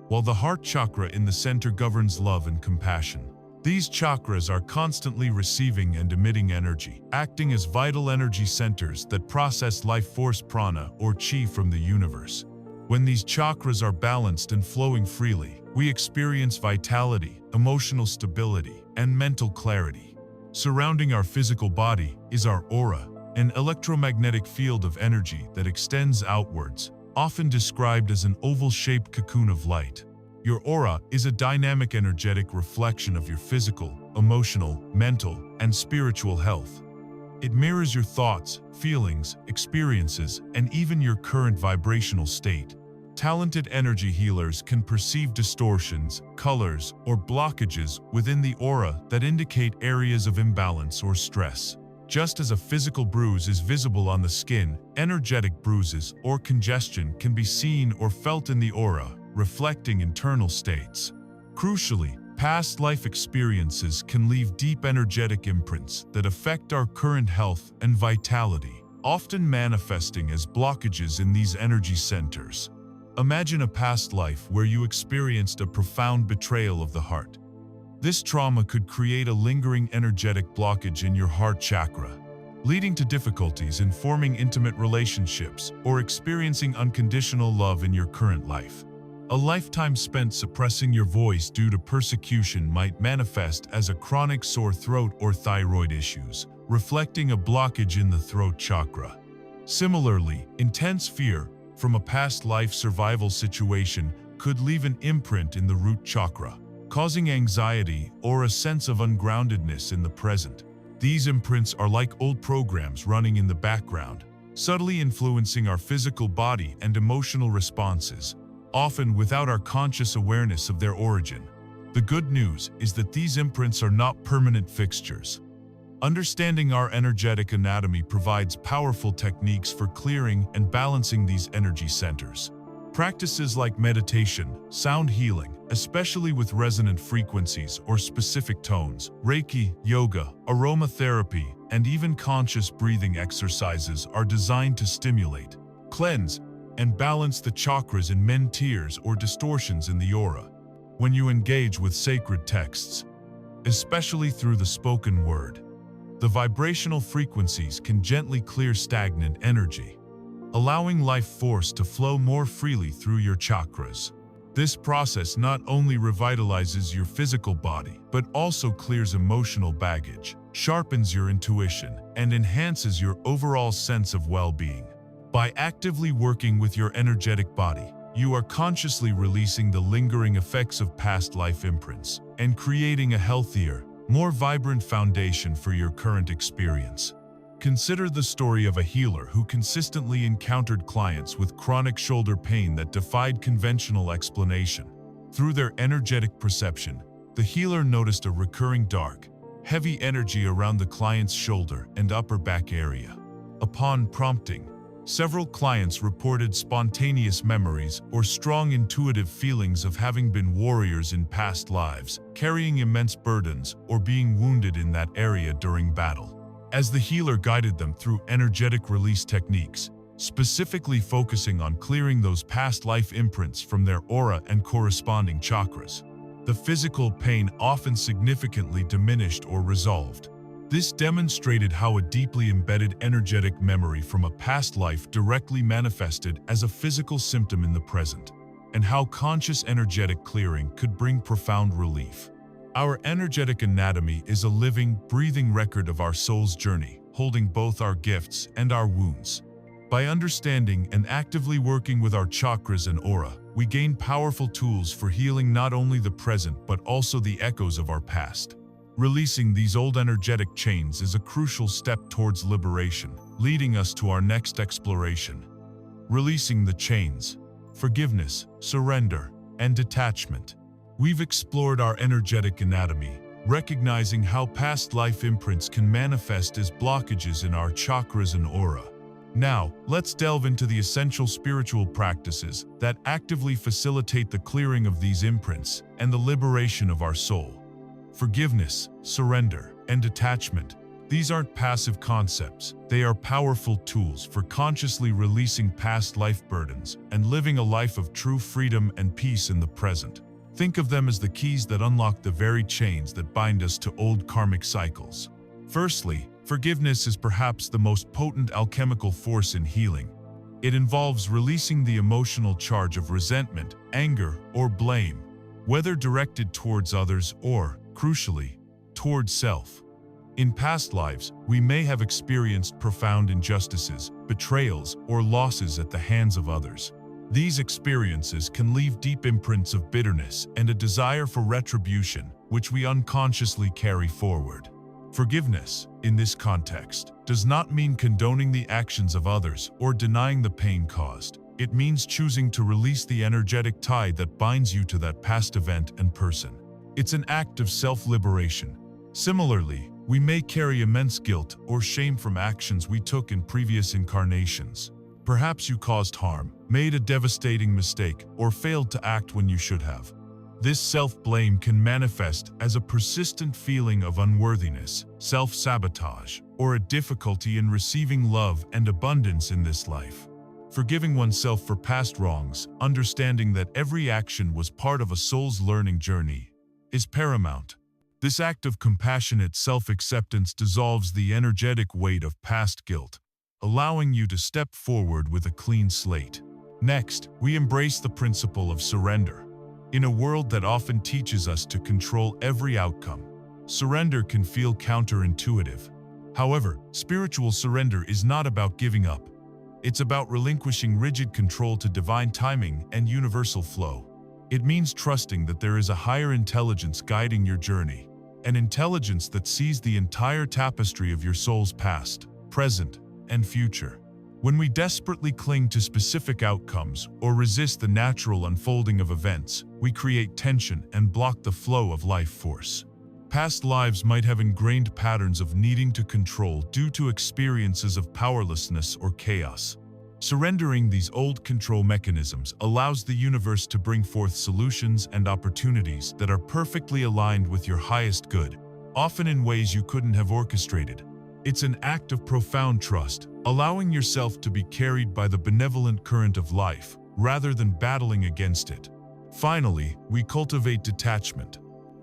Speaker 1: while the heart chakra in the center governs love and compassion. These chakras are constantly receiving and emitting energy, acting as vital energy centers that process life force prana or chi from the universe. When these chakras are balanced and flowing freely, we experience vitality, emotional stability, and mental clarity. Surrounding our physical body is our aura, an electromagnetic field of energy that extends outwards, often described as an oval-shaped cocoon of light. Your aura is a dynamic, energetic reflection of your physical, emotional, mental, and spiritual health. It mirrors your thoughts, feelings, experiences, and even your current vibrational state. Talented energy healers can perceive distortions, colors, or blockages within the aura that indicate areas of imbalance or stress. Just as a physical bruise is visible on the skin, energetic bruises or congestion can be seen or felt in the aura, reflecting internal states. Crucially, past life experiences can leave deep energetic imprints that affect our current health and vitality, often manifesting as blockages in these energy centers. Imagine a past life where you experienced a profound betrayal of the heart. This trauma could create a lingering energetic blockage in your heart chakra, leading to difficulties in forming intimate relationships or experiencing unconditional love in your current life. A lifetime spent suppressing your voice due to persecution might manifest as a chronic sore throat or thyroid issues, reflecting a blockage in the throat chakra. Similarly, intense fear from a past life survival situation could leave an imprint in the root chakra, causing anxiety or a sense of ungroundedness in the present. These imprints are like old programs running in the background, subtly influencing our physical body and emotional responses, often without our conscious awareness of their origin. The good news is that these imprints are not permanent fixtures. Understanding our energetic anatomy provides powerful techniques for clearing and balancing these energy centers. Practices like meditation, sound healing, especially with resonant frequencies or specific tones, Reiki, yoga, aromatherapy, and even conscious breathing exercises are designed to stimulate, cleanse, and balance the chakras and mend tears or distortions in the aura. When you engage with sacred texts, especially through the spoken word, the vibrational frequencies can gently clear stagnant energy, allowing life force to flow more freely through your chakras. This process not only revitalizes your physical body, but also clears emotional baggage, sharpens your intuition, and enhances your overall sense of well-being. By actively working with your energetic body, you are consciously releasing the lingering effects of past life imprints and creating a healthier, more vibrant foundation for your current experience. Consider the story of a healer who consistently encountered clients with chronic shoulder pain that defied conventional explanation. Through their energetic perception, the healer noticed a recurring dark, heavy energy around the client's shoulder and upper back area. Upon prompting, several clients reported spontaneous memories or strong intuitive feelings of having been warriors in past lives, carrying immense burdens, or being wounded in that area during battle. As the healer guided them through energetic release techniques, specifically focusing on clearing those past life imprints from their aura and corresponding chakras, the physical pain often significantly diminished or resolved. This demonstrated how a deeply embedded energetic memory from a past life directly manifested as a physical symptom in the present, and how conscious energetic clearing could bring profound relief. Our energetic anatomy is a living, breathing record of our soul's journey, holding both our gifts and our wounds. By understanding and actively working with our chakras and aura, we gain powerful tools for healing not only the present but also the echoes of our past. Releasing these old energetic chains is a crucial step towards liberation, leading us to our next exploration. Releasing the chains, forgiveness, surrender, and detachment. We've explored our energetic anatomy, recognizing how past life imprints can manifest as blockages in our chakras and aura. Now, let's delve into the essential spiritual practices that actively facilitate the clearing of these imprints and the liberation of our soul. Forgiveness, surrender, and detachment. These aren't passive concepts, they are powerful tools for consciously releasing past life burdens and living a life of true freedom and peace in the present. Think of them as the keys that unlock the very chains that bind us to old karmic cycles. Firstly, forgiveness is perhaps the most potent alchemical force in healing. It involves releasing the emotional charge of resentment, anger, or blame, whether directed towards others or, crucially, towards self. In past lives, we may have experienced profound injustices, betrayals, or losses at the hands of others. These experiences can leave deep imprints of bitterness and a desire for retribution, which we unconsciously carry forward. Forgiveness, in this context, does not mean condoning the actions of others or denying the pain caused. It means choosing to release the energetic tie that binds you to that past event and person. It's an act of self-liberation. Similarly, we may carry immense guilt or shame from actions we took in previous incarnations. Perhaps you caused harm, made a devastating mistake, or failed to act when you should have. This self-blame can manifest as a persistent feeling of unworthiness, self-sabotage, or a difficulty in receiving love and abundance in this life. Forgiving oneself for past wrongs, understanding that every action was part of a soul's learning journey, is paramount. This act of compassionate self-acceptance dissolves the energetic weight of past guilt, allowing you to step forward with a clean slate. Next, we embrace the principle of surrender. In a world that often teaches us to control every outcome, surrender can feel counterintuitive. However, spiritual surrender is not about giving up. It's about relinquishing rigid control to divine timing and universal flow. It means trusting that there is a higher intelligence guiding your journey, an intelligence that sees the entire tapestry of your soul's past, present, and future. When we desperately cling to specific outcomes or resist the natural unfolding of events, we create tension and block the flow of life force. Past lives might have ingrained patterns of needing to control due to experiences of powerlessness or chaos. Surrendering these old control mechanisms allows the universe to bring forth solutions and opportunities that are perfectly aligned with your highest good, often in ways you couldn't have orchestrated. It's an act of profound trust, allowing yourself to be carried by the benevolent current of life, rather than battling against it. Finally, we cultivate detachment.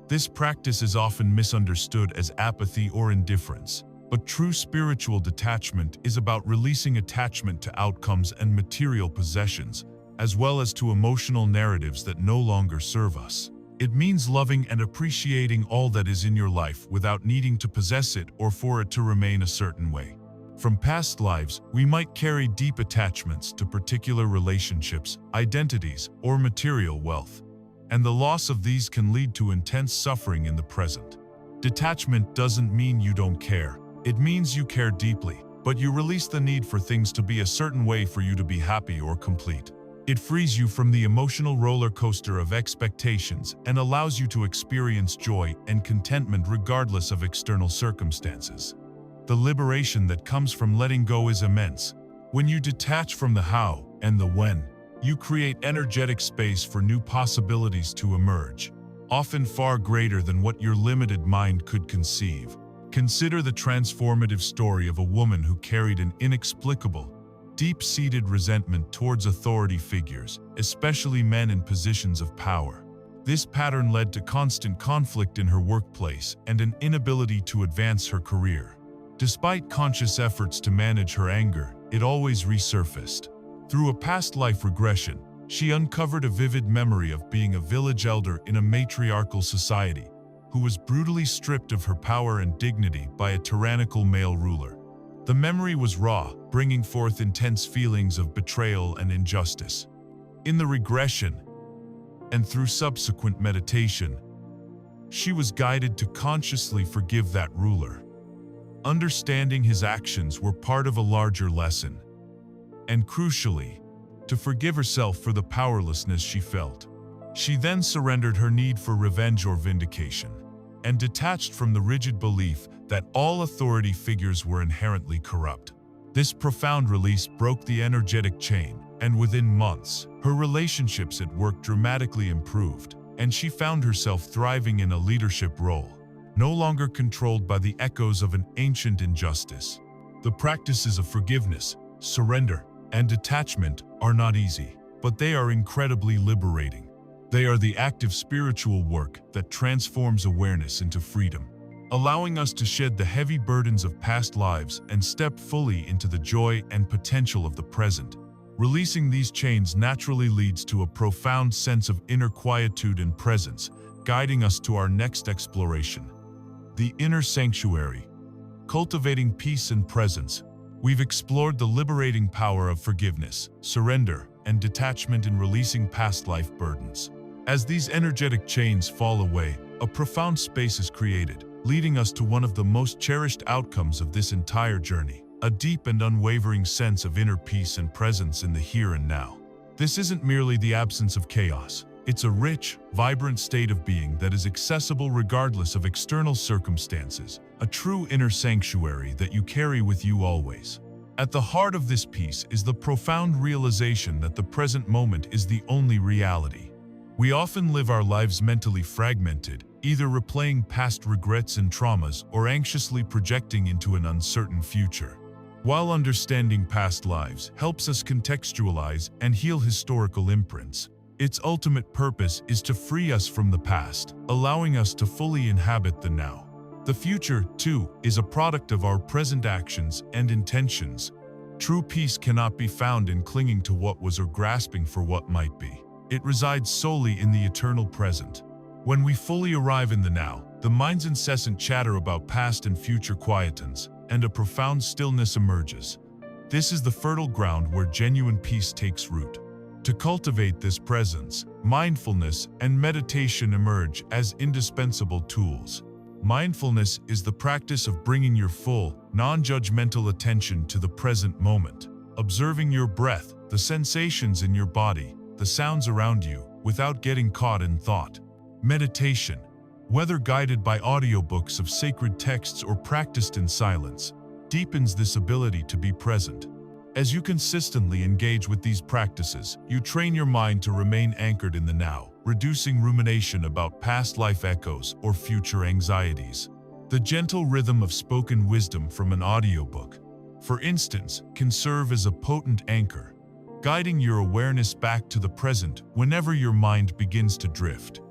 Speaker 1: This practice is often misunderstood as apathy or indifference, but true spiritual detachment is about releasing attachment to outcomes and material possessions, as well as to emotional narratives that no longer serve us. It means loving and appreciating all that is in your life without needing to possess it or for it to remain a certain way. From past lives, we might carry deep attachments to particular relationships, identities, or material wealth, and the loss of these can lead to intense suffering in the present. Detachment doesn't mean you don't care. It means you care deeply, but you release the need for things to be a certain way for you to be happy or complete. It frees you from the emotional roller coaster of expectations and allows you to experience joy and contentment regardless of external circumstances. The liberation that comes from letting go is immense. When you detach from the how and the when, you create energetic space for new possibilities to emerge, often far greater than what your limited mind could conceive. Consider the transformative story of a woman who carried an inexplicable, deep-seated resentment towards authority figures, especially men in positions of power. This pattern led to constant conflict in her workplace and an inability to advance her career. Despite conscious efforts to manage her anger, it always resurfaced. Through a past life regression, she uncovered a vivid memory of being a village elder in a matriarchal society, who was brutally stripped of her power and dignity by a tyrannical male ruler. The memory was raw, bringing forth intense feelings of betrayal and injustice. In the regression, and through subsequent meditation, she was guided to consciously forgive that ruler. Understanding his actions were part of a larger lesson, and crucially, to forgive herself for the powerlessness she felt. She then surrendered her need for revenge or vindication, and detached from the rigid belief that all authority figures were inherently corrupt. This profound release broke the energetic chain, and within months, her relationships at work dramatically improved, and she found herself thriving in a leadership role, no longer controlled by the echoes of an ancient injustice. The practices of forgiveness, surrender, and detachment are not easy, but they are incredibly liberating. They are the active spiritual work that transforms awareness into freedom, allowing us to shed the heavy burdens of past lives and step fully into the joy and potential of the present. Releasing these chains naturally leads to a profound sense of inner quietude and presence, guiding us to our next exploration, the inner sanctuary. Cultivating peace and presence, we've explored the liberating power of forgiveness, surrender, and detachment in releasing past life burdens. As these energetic chains fall away, a profound space is created, leading us to one of the most cherished outcomes of this entire journey, a deep and unwavering sense of inner peace and presence in the here and now. This isn't merely the absence of chaos. It's a rich, vibrant state of being that is accessible regardless of external circumstances, a true inner sanctuary that you carry with you always. At the heart of this peace is the profound realization that the present moment is the only reality. We often live our lives mentally fragmented, either replaying past regrets and traumas or anxiously projecting into an uncertain future. While understanding past lives helps us contextualize and heal historical imprints, its ultimate purpose is to free us from the past, allowing us to fully inhabit the now. The future, too, is a product of our present actions and intentions. True peace cannot be found in clinging to what was or grasping for what might be. It resides solely in the eternal present. When we fully arrive in the now, the mind's incessant chatter about past and future quietens, and a profound stillness emerges. This is the fertile ground where genuine peace takes root. To cultivate this presence, mindfulness and meditation emerge as indispensable tools. Mindfulness is the practice of bringing your full, non-judgmental attention to the present moment, observing your breath, the sensations in your body, the sounds around you, without getting caught in thought. Meditation, whether guided by audiobooks of sacred texts or practiced in silence, deepens this ability to be present. As you consistently engage with these practices, you train your mind to remain anchored in the now, reducing rumination about past life echoes or future anxieties. The gentle rhythm of spoken wisdom from an audiobook, for instance, can serve as a potent anchor, guiding your awareness back to the present whenever your mind begins to drift.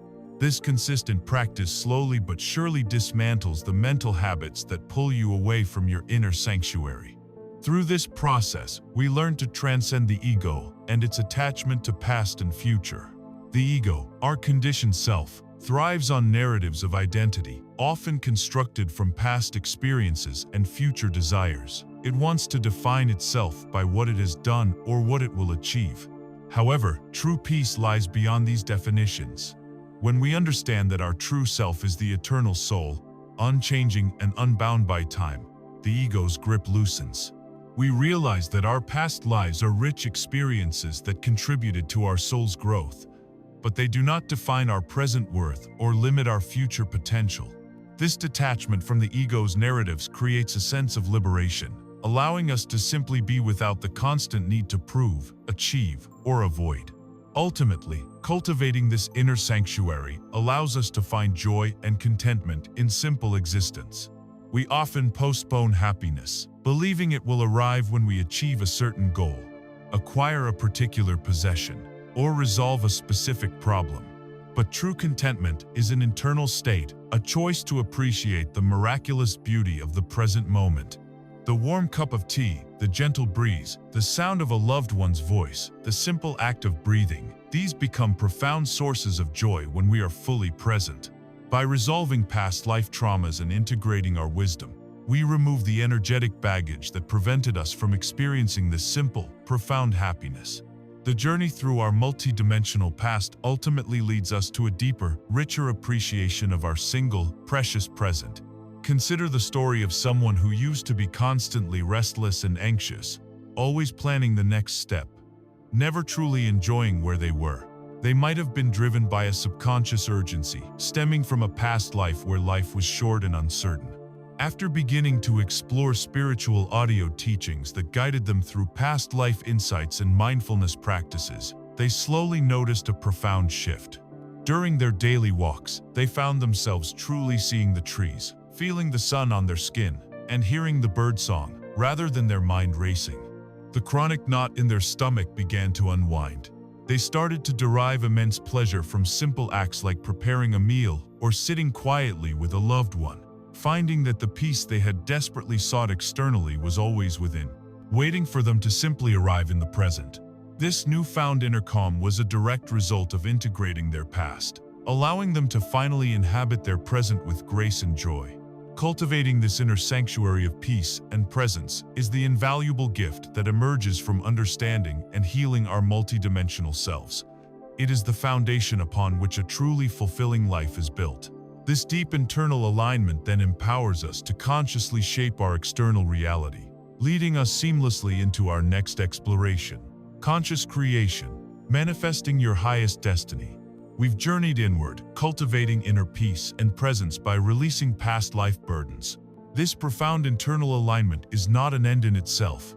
Speaker 1: This consistent practice slowly but surely dismantles the mental habits that pull you away from your inner sanctuary. Through this process, we learn to transcend the ego and its attachment to past and future. The ego, our conditioned self, thrives on narratives of identity, often constructed from past experiences and future desires. It wants to define itself by what it has done or what it will achieve. However, true peace lies beyond these definitions. When we understand that our true self is the eternal soul, unchanging and unbound by time, the ego's grip loosens. We realize that our past lives are rich experiences that contributed to our soul's growth, but they do not define our present worth or limit our future potential. This detachment from the ego's narratives creates a sense of liberation, allowing us to simply be without the constant need to prove, achieve, or avoid. Ultimately, cultivating this inner sanctuary allows us to find joy and contentment in simple existence. We often postpone happiness, believing it will arrive when we achieve a certain goal, acquire a particular possession, or resolve a specific problem. But true contentment is an internal state, a choice to appreciate the miraculous beauty of the present moment. The warm cup of tea, the gentle breeze, the sound of a loved one's voice, the simple act of breathing, these become profound sources of joy when we are fully present. By resolving past life traumas and integrating our wisdom, we remove the energetic baggage that prevented us from experiencing this simple, profound happiness. The journey through our multidimensional past ultimately leads us to a deeper, richer appreciation of our single, precious present. Consider the story of someone who used to be constantly restless and anxious, always planning the next step, never truly enjoying where they were. They might have been driven by a subconscious urgency, stemming from a past life where life was short and uncertain. After beginning to explore spiritual audio teachings that guided them through past life insights and mindfulness practices, they slowly noticed a profound shift. During their daily walks, they found themselves truly seeing the trees, feeling the sun on their skin, and hearing the birdsong, rather than their mind racing. The chronic knot in their stomach began to unwind. They started to derive immense pleasure from simple acts like preparing a meal or sitting quietly with a loved one, finding that the peace they had desperately sought externally was always within, waiting for them to simply arrive in the present. This newfound inner calm was a direct result of integrating their past, allowing them to finally inhabit their present with grace and joy. Cultivating this inner sanctuary of peace and presence is the invaluable gift that emerges from understanding and healing our multidimensional selves. It is the foundation upon which a truly fulfilling life is built. This deep internal alignment then empowers us to consciously shape our external reality, leading us seamlessly into our next exploration. Conscious creation, manifesting your highest destiny. We've journeyed inward, cultivating inner peace and presence by releasing past life burdens. This profound internal alignment is not an end in itself.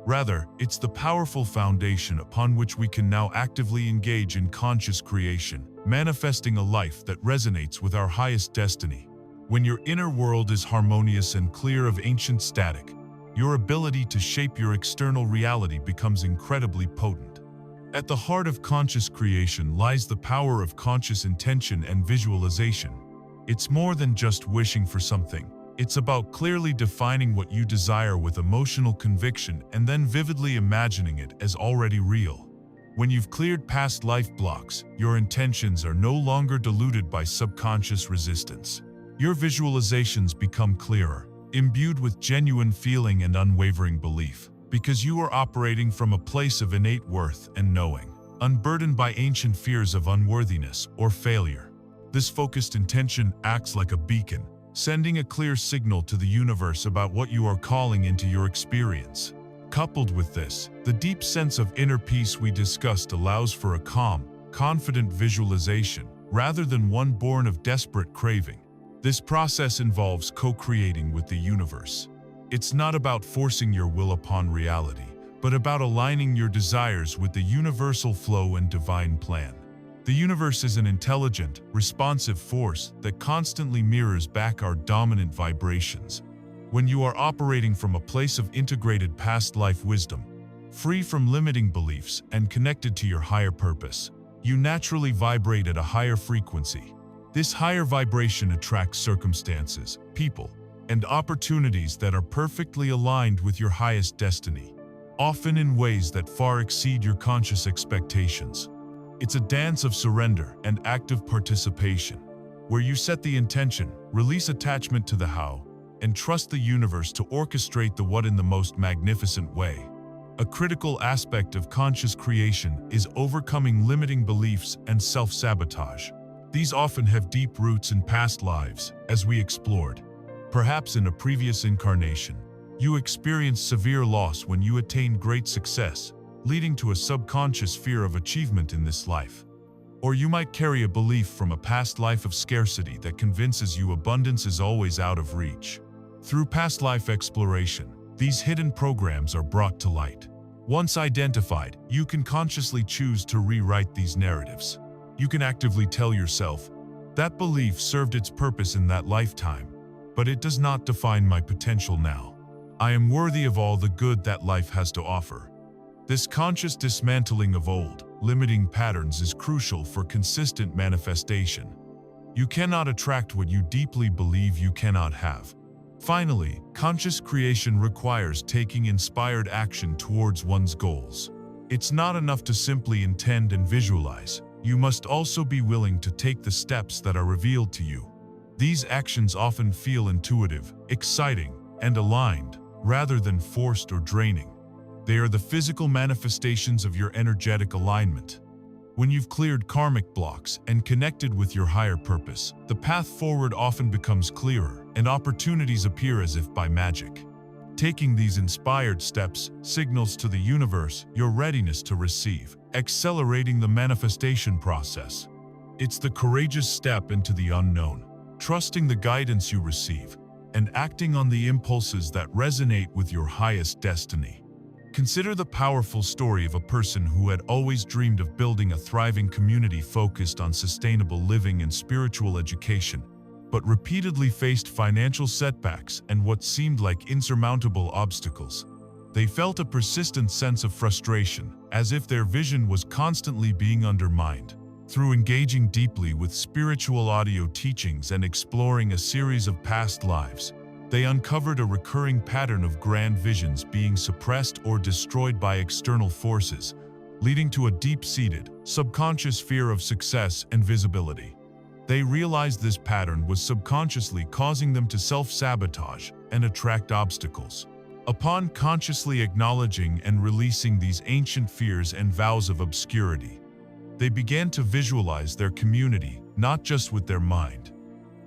Speaker 1: Rather, it's the powerful foundation upon which we can now actively engage in conscious creation, manifesting a life that resonates with our highest destiny. When your inner world is harmonious and clear of ancient static, your ability to shape your external reality becomes incredibly potent. At the heart of conscious creation lies the power of conscious intention and visualization. It's more than just wishing for something. It's about clearly defining what you desire with emotional conviction and then vividly imagining it as already real. When you've cleared past life blocks, your intentions are no longer diluted by subconscious resistance. Your visualizations become clearer, imbued with genuine feeling and unwavering belief, because you are operating from a place of innate worth and knowing, unburdened by ancient fears of unworthiness or failure. This focused intention acts like a beacon, sending a clear signal to the universe about what you are calling into your experience. Coupled with this, the deep sense of inner peace we discussed allows for a calm, confident visualization, rather than one born of desperate craving. This process involves co-creating with the universe. It's not about forcing your will upon reality, but about aligning your desires with the universal flow and divine plan. The universe is an intelligent, responsive force that constantly mirrors back our dominant vibrations. When you are operating from a place of integrated past life wisdom, free from limiting beliefs and connected to your higher purpose, you naturally vibrate at a higher frequency. This higher vibration attracts circumstances, people, and opportunities that are perfectly aligned with your highest destiny, often in ways that far exceed your conscious expectations. It's a dance of surrender and active participation, where you set the intention, release attachment to the how, and trust the universe to orchestrate the what in the most magnificent way. A critical aspect of conscious creation is overcoming limiting beliefs and self-sabotage. These often have deep roots in past lives, as we explored. Perhaps in a previous incarnation, you experienced severe loss when you attained great success, leading to a subconscious fear of achievement in this life. Or you might carry a belief from a past life of scarcity that convinces you abundance is always out of reach. Through past life exploration, these hidden programs are brought to light. Once identified, you can consciously choose to rewrite these narratives. You can actively tell yourself, that belief served its purpose in that lifetime, but it does not define my potential now. I am worthy of all the good that life has to offer. This conscious dismantling of old, limiting patterns is crucial for consistent manifestation. You cannot attract what you deeply believe you cannot have. Finally, conscious creation requires taking inspired action towards one's goals. It's not enough to simply intend and visualize. You must also be willing to take the steps that are revealed to you. These actions often feel intuitive, exciting, and aligned, rather than forced or draining. They are the physical manifestations of your energetic alignment. When you've cleared karmic blocks and connected with your higher purpose, the path forward often becomes clearer, and opportunities appear as if by magic. Taking these inspired steps signals to the universe your readiness to receive, accelerating the manifestation process. It's the courageous step into the unknown, trusting the guidance you receive, and acting on the impulses that resonate with your highest destiny. Consider the powerful story of a person who had always dreamed of building a thriving community focused on sustainable living and spiritual education, but repeatedly faced financial setbacks and what seemed like insurmountable obstacles. They felt a persistent sense of frustration, as if their vision was constantly being undermined. Through engaging deeply with spiritual audio teachings and exploring a series of past lives, they uncovered a recurring pattern of grand visions being suppressed or destroyed by external forces, leading to a deep-seated, subconscious fear of success and visibility. They realized this pattern was subconsciously causing them to self-sabotage and attract obstacles. Upon consciously acknowledging and releasing these ancient fears and vows of obscurity, they began to visualize their community not just with their mind,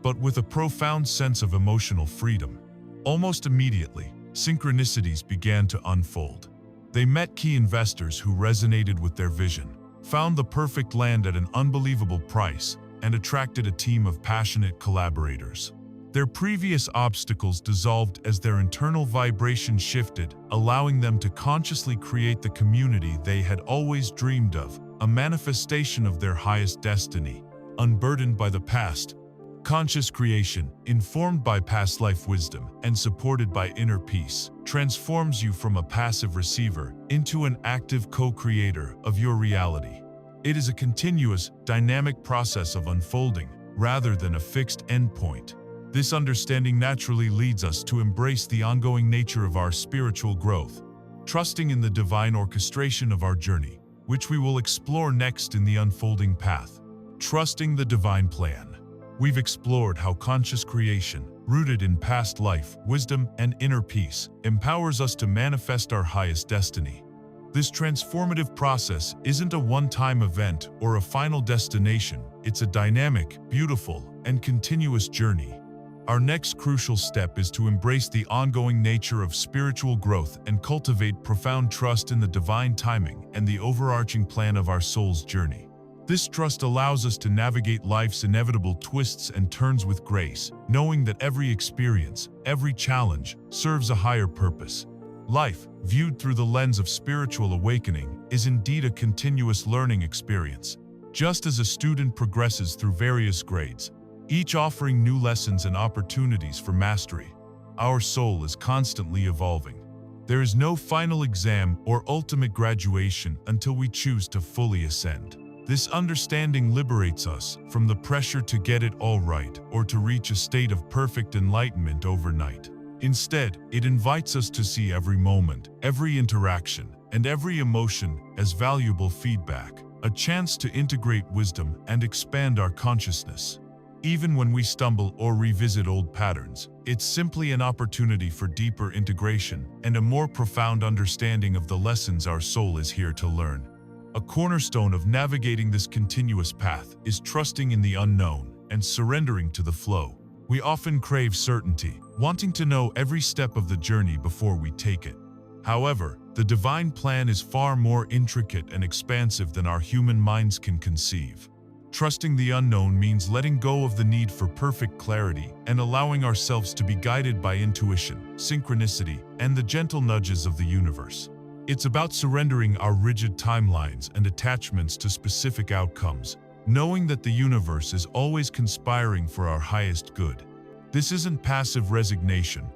Speaker 1: but with a profound sense of emotional freedom. Almost immediately, synchronicities began to unfold. They met key investors who resonated with their vision, found the perfect land at an unbelievable price, and attracted a team of passionate collaborators. Their previous obstacles dissolved as their internal vibration shifted, allowing them to consciously create the community they had always dreamed of, a manifestation of their highest destiny. Unburdened by the past, conscious creation, informed by past life wisdom and supported by inner peace, transforms you from a passive receiver into an active co-creator of your reality. It is a continuous, dynamic process of unfolding, rather than a fixed endpoint. This understanding naturally leads us to embrace the ongoing nature of our spiritual growth, trusting in the divine orchestration of our journey, which we will explore next in the unfolding path. Trusting the divine plan. We've explored how conscious creation, rooted in past life, wisdom, and inner peace, empowers us to manifest our highest destiny. This transformative process isn't a one-time event or a final destination. It's a dynamic, beautiful, and continuous journey. Our next crucial step is to embrace the ongoing nature of spiritual growth and cultivate profound trust in the divine timing and the overarching plan of our soul's journey. This trust allows us to navigate life's inevitable twists and turns with grace, knowing that every experience, every challenge, serves a higher purpose. Life, viewed through the lens of spiritual awakening, is indeed a continuous learning experience. Just as a student progresses through various grades, each offering new lessons and opportunities for mastery, our soul is constantly evolving. There is no final exam or ultimate graduation until we choose to fully ascend. This understanding liberates us from the pressure to get it all right or to reach a state of perfect enlightenment overnight. Instead, it invites us to see every moment, every interaction, and every emotion as valuable feedback, a chance to integrate wisdom and expand our consciousness. Even when we stumble or revisit old patterns, it's simply an opportunity for deeper integration and a more profound understanding of the lessons our soul is here to learn. A cornerstone of navigating this continuous path is trusting in the unknown and surrendering to the flow. We often crave certainty, wanting to know every step of the journey before we take it. However, the divine plan is far more intricate and expansive than our human minds can conceive. Trusting the unknown means letting go of the need for perfect clarity and allowing ourselves to be guided by intuition, synchronicity, and the gentle nudges of the universe. It's about surrendering our rigid timelines and attachments to specific outcomes, knowing that the universe is always conspiring for our highest good. This isn't passive resignation.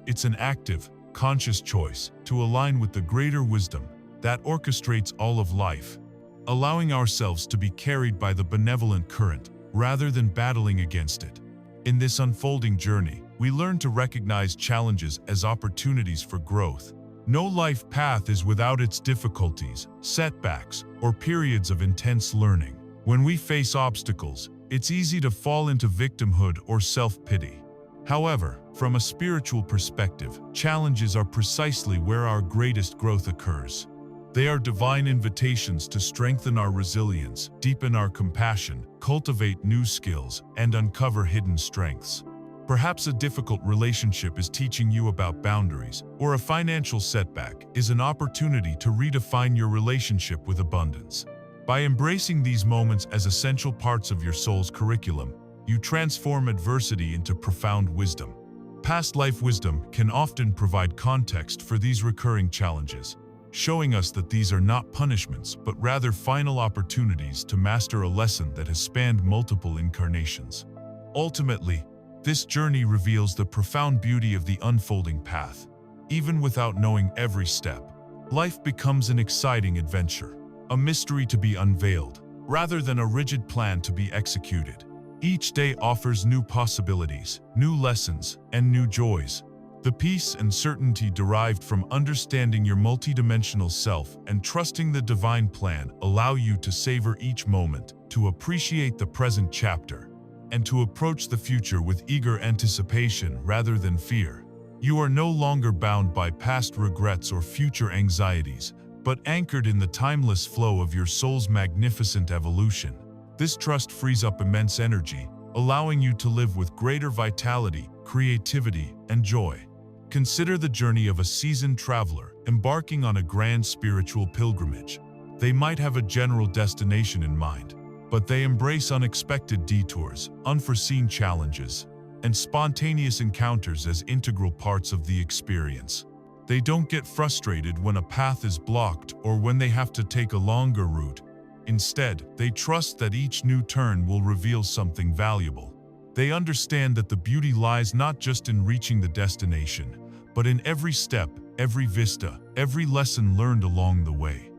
Speaker 1: It's an active, conscious choice to align with the greater wisdom that orchestrates all of life, allowing ourselves to be carried by the benevolent current rather than battling against it. In this unfolding journey, we learn to recognize challenges as opportunities for growth. No life path is without its difficulties, setbacks, or periods of intense learning. When we face obstacles, it's easy to fall into victimhood or self-pity. However, from a spiritual perspective, challenges are precisely where our greatest growth occurs. They are divine invitations to strengthen our resilience, deepen our compassion, cultivate new skills, and uncover hidden strengths. Perhaps a difficult relationship is teaching you about boundaries, or a financial setback is an opportunity to redefine your relationship with abundance. By embracing these moments as essential parts of your soul's curriculum, you transform adversity into profound wisdom. Past life wisdom can often provide context for these recurring challenges, showing us that these are not punishments but rather final opportunities to master a lesson that has spanned multiple incarnations. Ultimately, this journey reveals the profound beauty of the unfolding path. Even without knowing every step, life becomes an exciting adventure, a mystery to be unveiled, rather than a rigid plan to be executed. Each day offers new possibilities, new lessons, and new joys. The peace and certainty derived from understanding your multidimensional self and trusting the divine plan allow you to savor each moment, to appreciate the present chapter, and to approach the future with eager anticipation rather than fear. You are no longer bound by past regrets or future anxieties, but anchored in the timeless flow of your soul's magnificent evolution. This trust frees up immense energy, allowing you to live with greater vitality, creativity, and joy. Consider the journey of a seasoned traveler embarking on a grand spiritual pilgrimage. They might have a general destination in mind, but they embrace unexpected detours, unforeseen challenges, and spontaneous encounters as integral parts of the experience. They don't get frustrated when a path is blocked or when they have to take a longer route. Instead, they trust that each new turn will reveal something valuable. They understand that the beauty lies not just in reaching the destination, but in every step, every vista, every lesson learned along the way.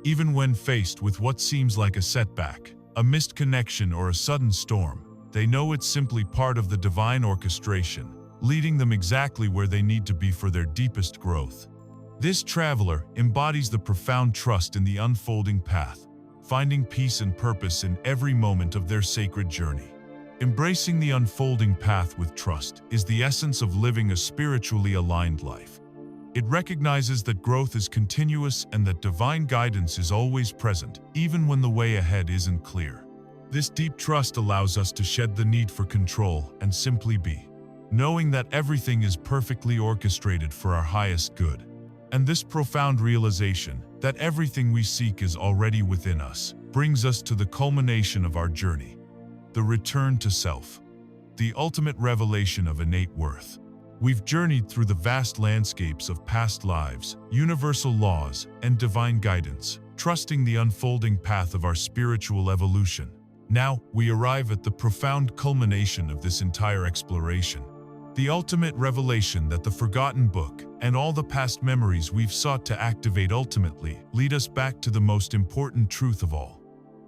Speaker 1: Even when faced with what seems like a setback, a missed connection, or a sudden storm, they know it's simply part of the divine orchestration, leading them exactly where they need to be for their deepest growth. This traveler embodies the profound trust in the unfolding path, finding peace and purpose in every moment of their sacred journey. Embracing the unfolding path with trust is the essence of living a spiritually aligned life. It recognizes that growth is continuous and that divine guidance is always present, even when the way ahead isn't clear. This deep trust allows us to shed the need for control and simply be, knowing that everything is perfectly orchestrated for our highest good. And this profound realization that everything we seek is already within us brings us to the culmination of our journey. The return to self, the ultimate revelation of innate worth. We've journeyed through the vast landscapes of past lives, universal laws, and divine guidance, trusting the unfolding path of our spiritual evolution. Now, we arrive at the profound culmination of this entire exploration. The ultimate revelation that the forgotten book and all the past memories we've sought to activate ultimately lead us back to the most important truth of all.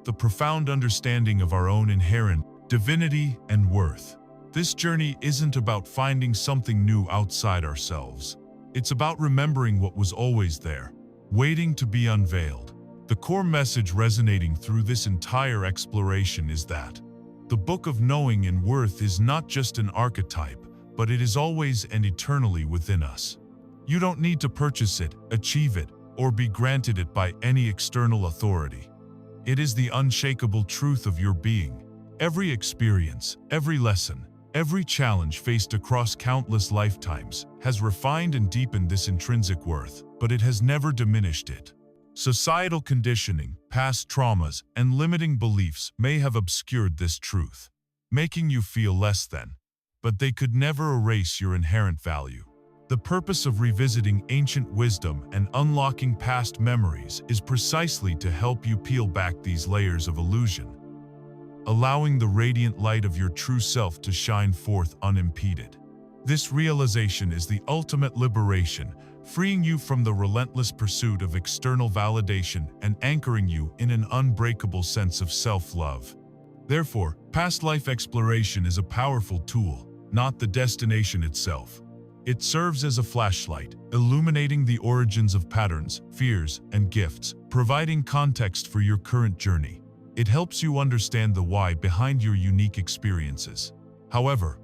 Speaker 1: The profound understanding of our own inherent divinity and worth. This journey isn't about finding something new outside ourselves. It's about remembering what was always there, waiting to be unveiled. The core message resonating through this entire exploration is that the book of knowing and worth is not just an archetype, but it is always and eternally within us. You don't need to purchase it, achieve it, or be granted it by any external authority. It is the unshakable truth of your being. Every experience, every lesson, Every challenge faced across countless lifetimes has refined and deepened this intrinsic worth, but it has never diminished it. Societal conditioning, past traumas, and limiting beliefs may have obscured this truth, making you feel less than, but they could never erase your inherent value. The purpose of revisiting ancient wisdom and unlocking past memories is precisely to help you peel back these layers of illusion, allowing the radiant light of your true self to shine forth unimpeded. This realization is the ultimate liberation, freeing you from the relentless pursuit of external validation and anchoring you in an unbreakable sense of self-love. Therefore, past life exploration is a powerful tool, not the destination itself. It serves as a flashlight, illuminating the origins of patterns, fears, and gifts, providing context for your current journey. It helps you understand the why behind your unique experiences. However,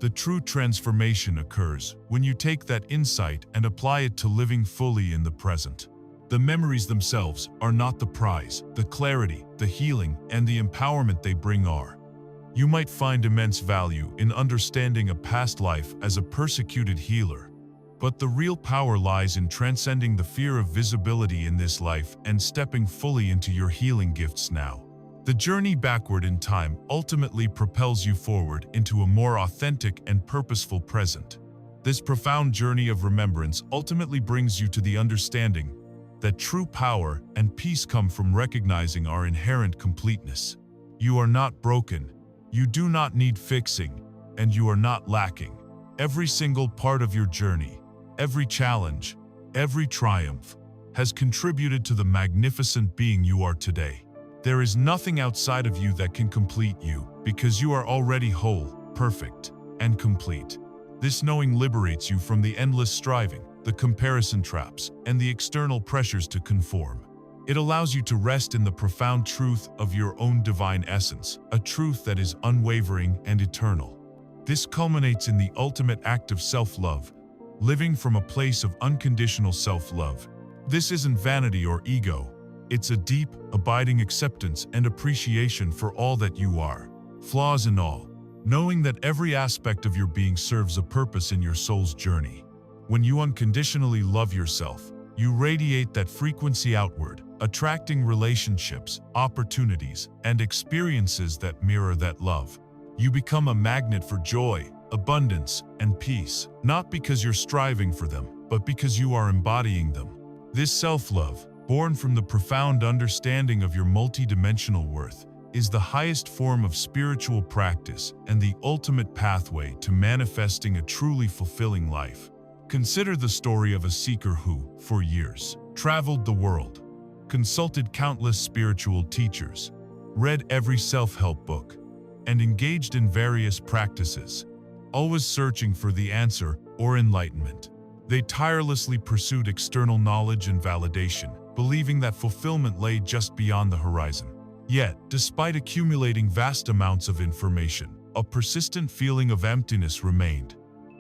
Speaker 1: the true transformation occurs when you take that insight and apply it to living fully in the present. The memories themselves are not the prize. The clarity, the healing, and the empowerment they bring are. You might find immense value in understanding a past life as a persecuted healer, but the real power lies in transcending the fear of visibility in this life and stepping fully into your healing gifts now. The journey backward in time ultimately propels you forward into a more authentic and purposeful present. This profound journey of remembrance ultimately brings you to the understanding that true power and peace come from recognizing our inherent completeness. You are not broken. You do not need fixing, and you are not lacking. Every single part of your journey, every challenge, every triumph, has contributed to the magnificent being you are today. There is nothing outside of you that can complete you, because you are already whole, perfect, and complete. This knowing liberates you from the endless striving, the comparison traps, and the external pressures to conform. It allows you to rest in the profound truth of your own divine essence, a truth that is unwavering and eternal. This culminates in the ultimate act of self-love, living from a place of unconditional self-love. This isn't vanity or ego. It's a deep, abiding acceptance and appreciation for all that you are, flaws and all, knowing that every aspect of your being serves a purpose in your soul's journey. When you unconditionally love yourself, you radiate that frequency outward, attracting relationships, opportunities, and experiences that mirror that love. You become a magnet for joy, abundance, and peace, not because you're striving for them, but because you are embodying them. This self-love, born from the profound understanding of your multidimensional worth, is the highest form of spiritual practice and the ultimate pathway to manifesting a truly fulfilling life. Consider the story of a seeker who, for years, traveled the world, consulted countless spiritual teachers, read every self-help book, and engaged in various practices, always searching for the answer or enlightenment. They tirelessly pursued external knowledge and validation, believing that fulfillment lay just beyond the horizon. Yet, despite accumulating vast amounts of information, a persistent feeling of emptiness remained.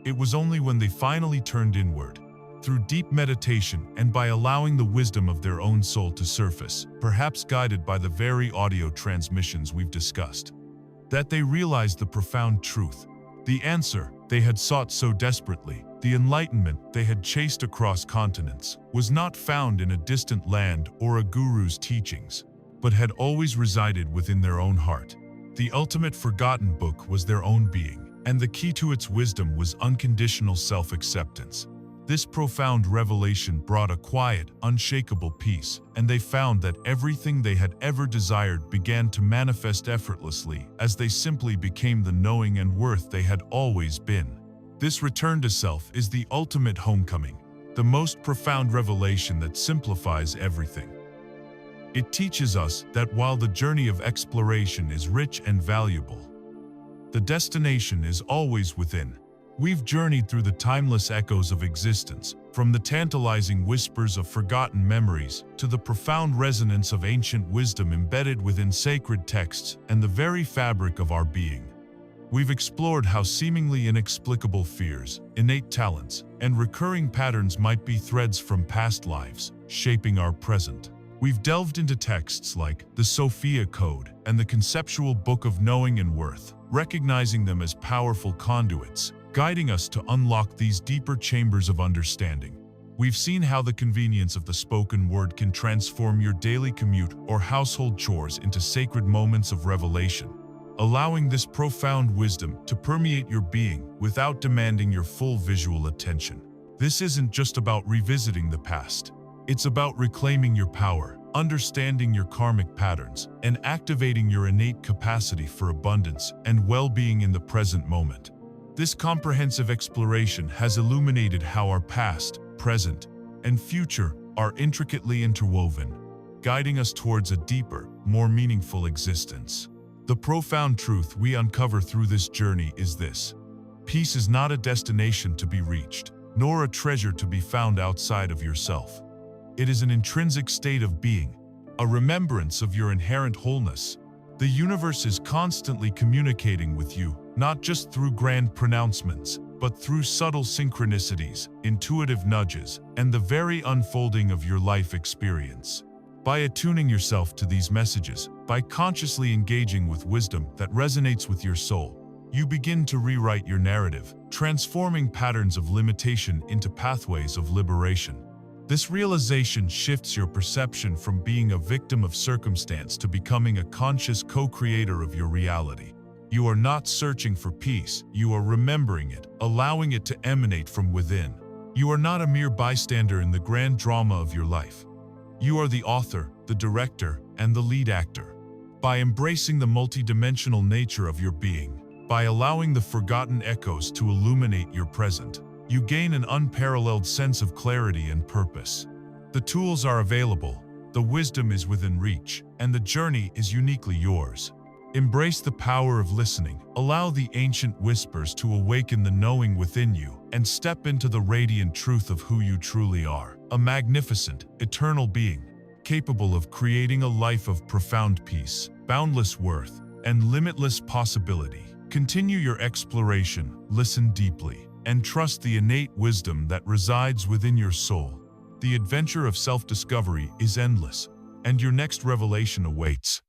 Speaker 1: It was only when they finally turned inward, through deep meditation and by allowing the wisdom of their own soul to surface, perhaps guided by the very audio transmissions we've discussed, that they realized the profound truth, the answer they had sought so desperately, the enlightenment they had chased across continents, was not found in a distant land or a guru's teachings, but had always resided within their own heart. The ultimate forgotten book was their own being, and the key to its wisdom was unconditional self-acceptance. This profound revelation brought a quiet, unshakable peace, and they found that everything they had ever desired began to manifest effortlessly as they simply became the knowing and worth they had always been. This return to self is the ultimate homecoming, the most profound revelation that simplifies everything. It teaches us that while the journey of exploration is rich and valuable, the destination is always within. We've journeyed through the timeless echoes of existence, from the tantalizing whispers of forgotten memories to the profound resonance of ancient wisdom embedded within sacred texts and the very fabric of our being. We've explored how seemingly inexplicable fears, innate talents, and recurring patterns might be threads from past lives, shaping our present. We've delved into texts like the Sophia Code and the Conceptual Book of Knowing and Worth, recognizing them as powerful conduits, guiding us to unlock these deeper chambers of understanding. We've seen how the convenience of the spoken word can transform your daily commute or household chores into sacred moments of revelation, allowing this profound wisdom to permeate your being without demanding your full visual attention. This isn't just about revisiting the past. It's about reclaiming your power, understanding your karmic patterns, and activating your innate capacity for abundance and well-being in the present moment. This comprehensive exploration has illuminated how our past, present, and future are intricately interwoven, guiding us towards a deeper, more meaningful existence. The profound truth we uncover through this journey is this: peace is not a destination to be reached, nor a treasure to be found outside of yourself. It is an intrinsic state of being, a remembrance of your inherent wholeness. The universe is constantly communicating with you, not just through grand pronouncements, but through subtle synchronicities, intuitive nudges, and the very unfolding of your life experience. By attuning yourself to these messages, by consciously engaging with wisdom that resonates with your soul, you begin to rewrite your narrative, transforming patterns of limitation into pathways of liberation. This realization shifts your perception from being a victim of circumstance to becoming a conscious co-creator of your reality. You are not searching for peace, you are remembering it, allowing it to emanate from within. You are not a mere bystander in the grand drama of your life. You are the author, the director, and the lead actor. By embracing the multidimensional nature of your being, by allowing the forgotten echoes to illuminate your present, you gain an unparalleled sense of clarity and purpose. The tools are available, the wisdom is within reach, and the journey is uniquely yours. Embrace the power of listening, allow the ancient whispers to awaken the knowing within you, and step into the radiant truth of who you truly are, a magnificent, eternal being, capable of creating a life of profound peace, boundless worth, and limitless possibility. Continue your exploration, listen deeply, and trust the innate wisdom that resides within your soul. The adventure of self-discovery is endless, and your next revelation awaits.